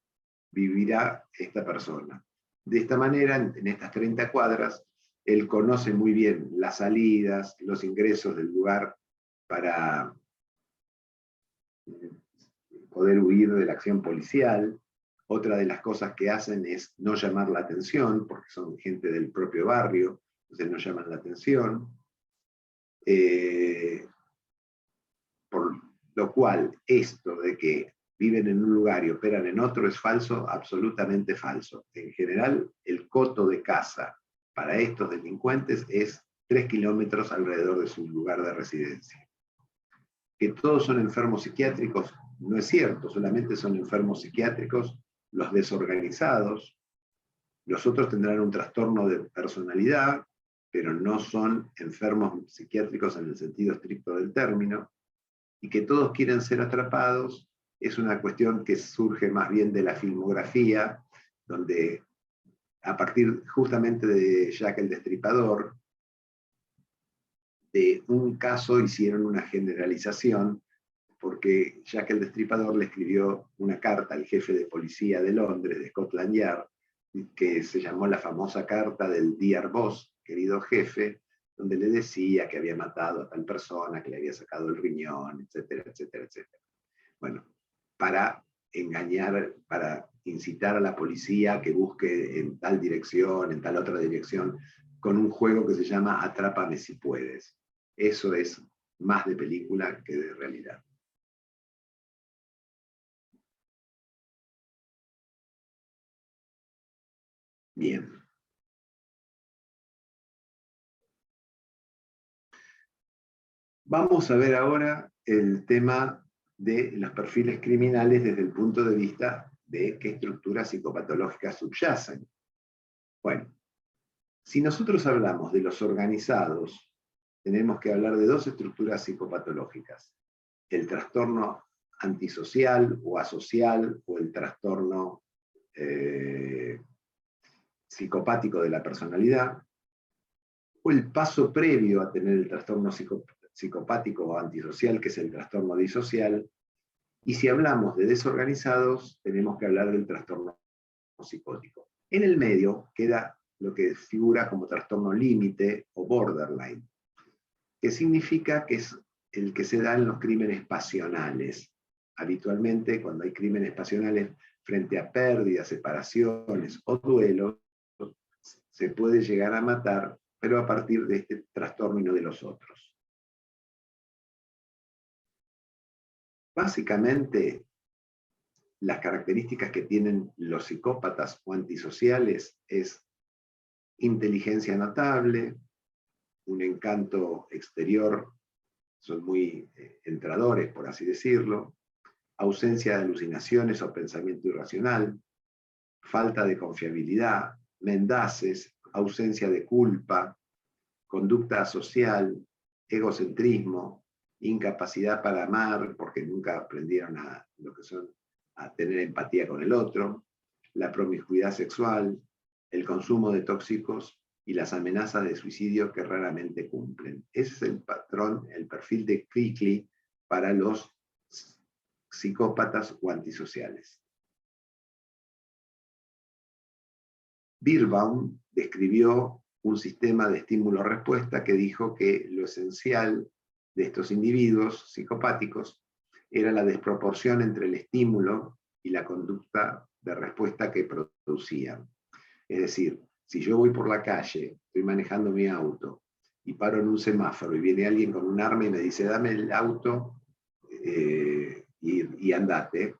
Speaker 1: vivirá esta persona. De esta manera, en estas 30 cuadras, él conoce muy bien las salidas, los ingresos del lugar para poder huir de la acción policial. Otra de las cosas que hacen es no llamar la atención, porque son gente del propio barrio, entonces no llaman la atención. Por lo cual, esto de que viven en un lugar y operan en otro es falso, absolutamente falso. En general, el coto de casa para estos delincuentes es 3 kilómetros alrededor de su lugar de residencia. Que todos son enfermos psiquiátricos, no es cierto, solamente son enfermos psiquiátricos los desorganizados. Los otros tendrán un trastorno de personalidad, pero no son enfermos psiquiátricos en el sentido estricto del término. Y que todos quieren ser atrapados es una cuestión que surge más bien de la filmografía, donde a partir justamente de Jack el Destripador, de un caso hicieron una generalización, porque Jack el Destripador le escribió una carta al jefe de policía de Londres, de Scotland Yard, que se llamó la famosa carta del Dear Boss, querido jefe, donde le decía que había matado a tal persona, que le había sacado el riñón, etcétera, etcétera, etcétera. Bueno, para engañar, para incitar a la policía que busque en tal dirección, en tal otra dirección, con un juego que se llama Atrápame si puedes. Eso es más de película que de realidad. Bien. Vamos a ver ahora el tema de los perfiles criminales desde el punto de vista de qué estructuras psicopatológicas subyacen. Bueno, si nosotros hablamos de los organizados, tenemos que hablar de dos estructuras psicopatológicas: el trastorno antisocial o asocial, o el trastorno psicopático de la personalidad, o el paso previo a tener el trastorno psicopático o antisocial, que es el trastorno disocial. Y si hablamos de desorganizados, tenemos que hablar del trastorno psicótico. En el medio queda lo que figura como trastorno límite o borderline, que significa que es el que se da en los crímenes pasionales. Habitualmente, cuando hay crímenes pasionales frente a pérdidas, separaciones o duelos, se puede llegar a matar, pero a partir de este trastorno y no de los otros. Básicamente, las características que tienen los psicópatas o antisociales es inteligencia notable, un encanto exterior, son muy entradores, por así decirlo, ausencia de alucinaciones o pensamiento irracional, falta de confiabilidad, mendaces, ausencia de culpa, conducta social, egocentrismo, incapacidad para amar, porque nunca aprendieron a tener empatía con el otro, la promiscuidad sexual, el consumo de tóxicos y las amenazas de suicidio que raramente cumplen. Ese es el patrón, el perfil de Crickley para los psicópatas o antisociales. Beerbaum describió un sistema de estímulo-respuesta que dijo que lo esencial de estos individuos psicopáticos era la desproporción entre el estímulo y la conducta de respuesta que producían. Es decir, si yo voy por la calle, estoy manejando mi auto, y paro en un semáforo y viene alguien con un arma y me dice, dame el auto y andate,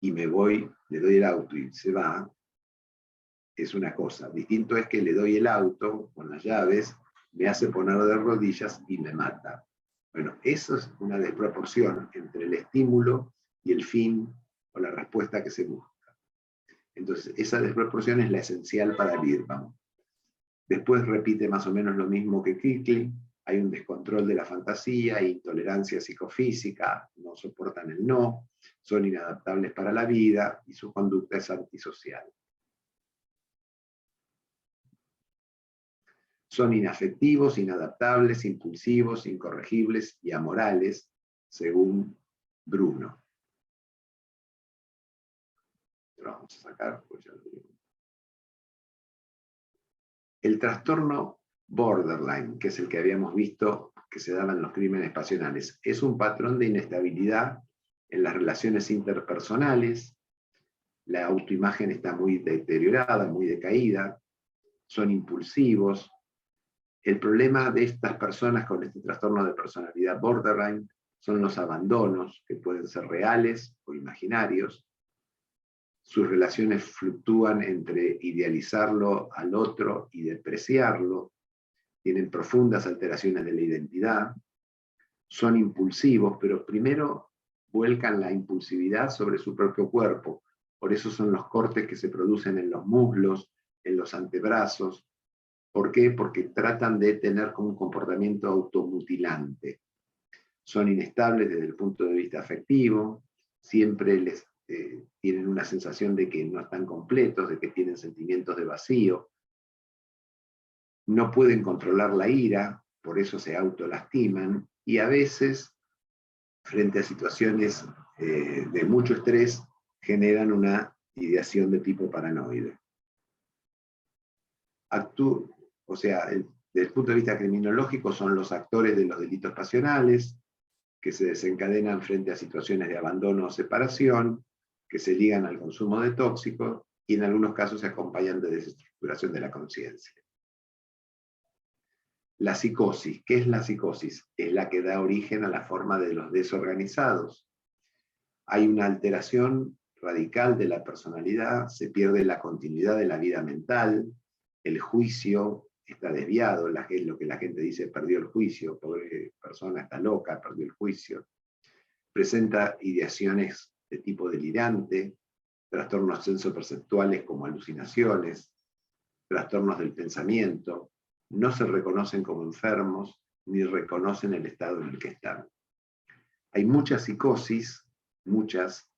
Speaker 1: y me voy, le doy el auto y se va, es una cosa. Distinto es que le doy el auto con las llaves, me hace poner de rodillas y me mata. Bueno, eso es una desproporción entre el estímulo y el fin o la respuesta que se busca. Entonces, esa desproporción es la esencial para Beerbaum. Después repite más o menos lo mismo que Kickley. Hay un descontrol de la fantasía, intolerancia psicofísica, no soportan el no, son inadaptables para la vida y su conducta es antisocial. Son inafectivos, inadaptables, impulsivos, incorregibles y amorales, según Bruno. Lo vamos a sacar, pues ya lo digo. El trastorno borderline, que es el que habíamos visto que se daba en los crímenes pasionales, es un patrón de inestabilidad en las relaciones interpersonales. La autoimagen está muy deteriorada, muy decaída, son impulsivos. El problema de estas personas con este trastorno de personalidad borderline son los abandonos, que pueden ser reales o imaginarios. Sus relaciones fluctúan entre idealizarlo al otro y despreciarlo. Tienen profundas alteraciones de la identidad. Son impulsivos, pero primero vuelcan la impulsividad sobre su propio cuerpo. Por eso son los cortes que se producen en los muslos, en los antebrazos. ¿Por qué? Porque tratan de tener como un comportamiento automutilante. Son inestables desde el punto de vista afectivo, siempre les tienen una sensación de que no están completos, de que tienen sentimientos de vacío. No pueden controlar la ira, por eso se autolastiman, y a veces, frente a situaciones de mucho estrés, generan una ideación de tipo paranoide. O sea, desde el punto de vista criminológico son los actores de los delitos pasionales, que se desencadenan frente a situaciones de abandono o separación, que se ligan al consumo de tóxicos, y en algunos casos se acompañan de desestructuración de la conciencia. La psicosis. ¿Qué es la psicosis? Es la que da origen a la forma de los desorganizados. Hay una alteración radical de la personalidad, se pierde la continuidad de la vida mental, el juicio está desviado, lo que la gente dice, perdió el juicio, pobre persona está loca, perdió el juicio. Presenta ideaciones de tipo delirante, trastornos sensoperceptuales como alucinaciones, trastornos del pensamiento, no se reconocen como enfermos, ni reconocen el estado en el que están. Hay muchas psicosis, muchas,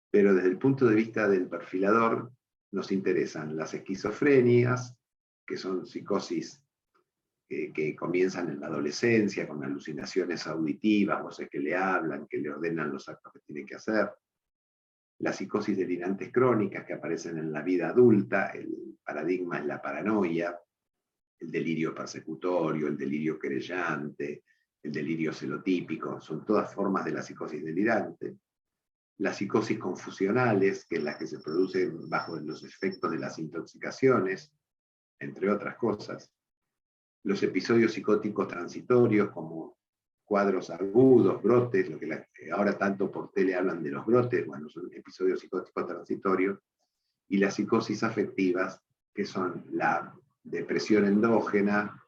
Speaker 1: pero desde el punto de vista del perfilador nos interesan las esquizofrenias, que son psicosis que comienzan en la adolescencia, con alucinaciones auditivas, voces que le hablan, que le ordenan los actos que tiene que hacer. Las psicosis delirantes crónicas que aparecen en la vida adulta, el paradigma es la paranoia, el delirio persecutorio, el delirio querellante, el delirio celotípico, son todas formas de la psicosis delirante. Las psicosis confusionales, que es las que se producen bajo los efectos de las intoxicaciones, entre otras cosas. Los episodios psicóticos transitorios, como cuadros agudos, brotes, lo que ahora tanto por tele hablan de los brotes, bueno, son episodios psicóticos transitorios, y las psicosis afectivas, que son la depresión endógena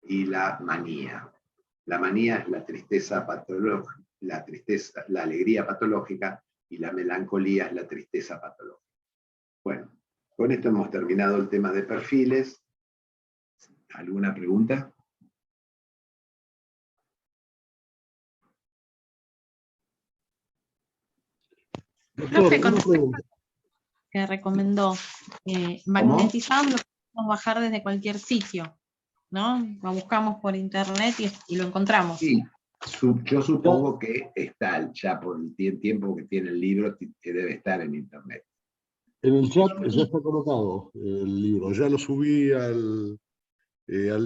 Speaker 1: y la manía. La manía es la tristeza patológica, la alegría patológica, y la melancolía es la tristeza patológica. Bueno, con esto hemos terminado el tema de perfiles. ¿Alguna pregunta?
Speaker 6: Profe, con que recomendó, magnetizados lo podemos bajar desde cualquier sitio, ¿no? Lo buscamos por internet y lo encontramos.
Speaker 1: Sí, Yo supongo que está, ya por el tiempo que tiene el libro, que debe estar en internet.
Speaker 4: En el chat ya está colocado el libro. Ya lo subí al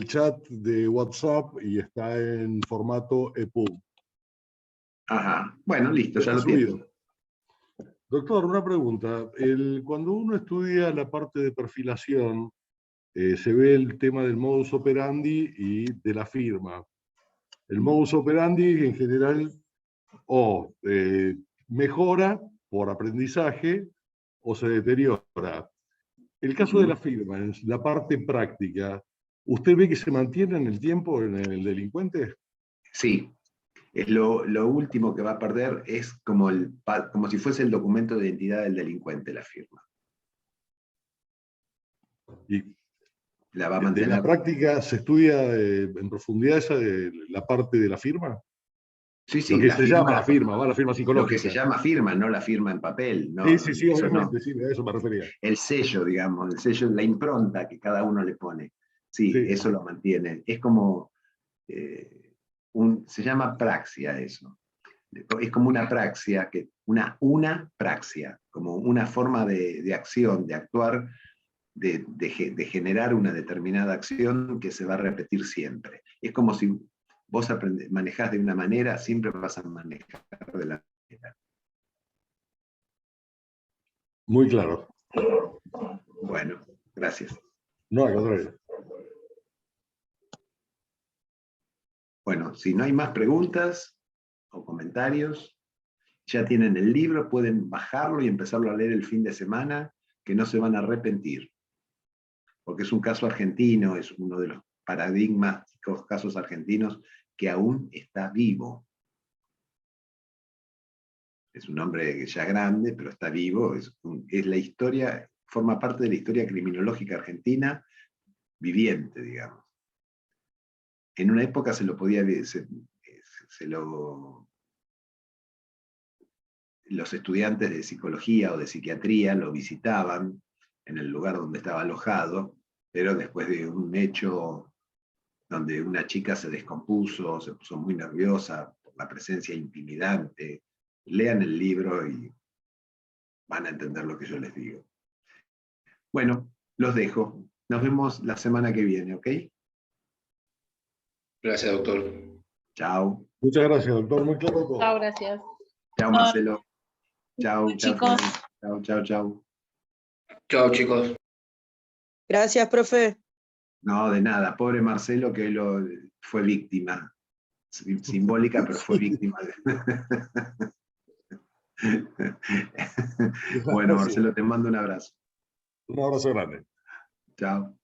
Speaker 4: chat de WhatsApp y está en formato EPUB.
Speaker 1: Ajá, bueno, listo, ya
Speaker 4: Está
Speaker 1: lo tiene.
Speaker 4: subido. Doctor, una pregunta. Cuando uno estudia la parte de perfilación, se ve el tema del modus operandi y de la firma. El modus operandi en general mejora por aprendizaje o se deteriora. El caso de la firma, en la parte práctica, ¿usted ve que se mantiene en el tiempo en el delincuente?
Speaker 1: Sí, es lo último que va a perder, es como si fuese el documento de identidad del delincuente, la firma.
Speaker 4: Y
Speaker 1: La va a
Speaker 4: de
Speaker 1: mantener.
Speaker 4: la práctica se estudia en profundidad la parte de la firma.
Speaker 1: Sí, sí,
Speaker 4: Lo que
Speaker 1: la
Speaker 4: se
Speaker 1: firma,
Speaker 4: llama la firma, va la firma
Speaker 1: lo que
Speaker 4: psicológica.
Speaker 1: se llama firma, no la firma en papel. No,
Speaker 4: Sí, sí,
Speaker 1: eso no.
Speaker 4: obviamente, sí, a eso me refería.
Speaker 1: El sello, digamos, el sello, la impronta que cada uno le pone. Sí,
Speaker 4: Sí.
Speaker 1: eso lo mantiene. Es como, se llama praxia eso. Es como una praxia, una praxia, como una forma de acción, de actuar, de generar una determinada acción que se va a repetir siempre. Es como si vos manejás de una manera, siempre vas a manejar de la manera.
Speaker 4: Muy claro.
Speaker 1: Bueno, gracias.
Speaker 4: No, al contrario.
Speaker 1: Bueno, si no hay más preguntas o comentarios, ya tienen el libro, pueden bajarlo y empezarlo a leer el fin de semana, que no se van a arrepentir. Porque es un caso argentino, es uno de los paradigmáticos casos argentinos que aún está vivo. Es un hombre ya grande, pero está vivo, es la historia, forma parte de la historia criminológica argentina viviente, digamos. En una época se lo podía, los estudiantes de psicología o de psiquiatría lo visitaban en el lugar donde estaba alojado, pero después de un hecho donde una chica se descompuso, se puso muy nerviosa por la presencia intimidante, lean el libro y van a entender lo que yo les digo. Bueno, los dejo. Nos vemos la semana que viene, ¿ok?
Speaker 5: Gracias, doctor.
Speaker 1: Chao.
Speaker 4: Muchas gracias, doctor. Muy claro todo.
Speaker 6: Chao, gracias.
Speaker 1: Chao, Marcelo. Chao, chao,
Speaker 6: Chicos.
Speaker 1: Chao, chao, chao.
Speaker 5: Chao, chicos.
Speaker 7: Gracias, profe.
Speaker 1: No, de nada. Pobre Marcelo que fue víctima. Simbólica, pero fue víctima. Bueno, Marcelo, te mando un abrazo.
Speaker 4: Un abrazo grande.
Speaker 1: Chao.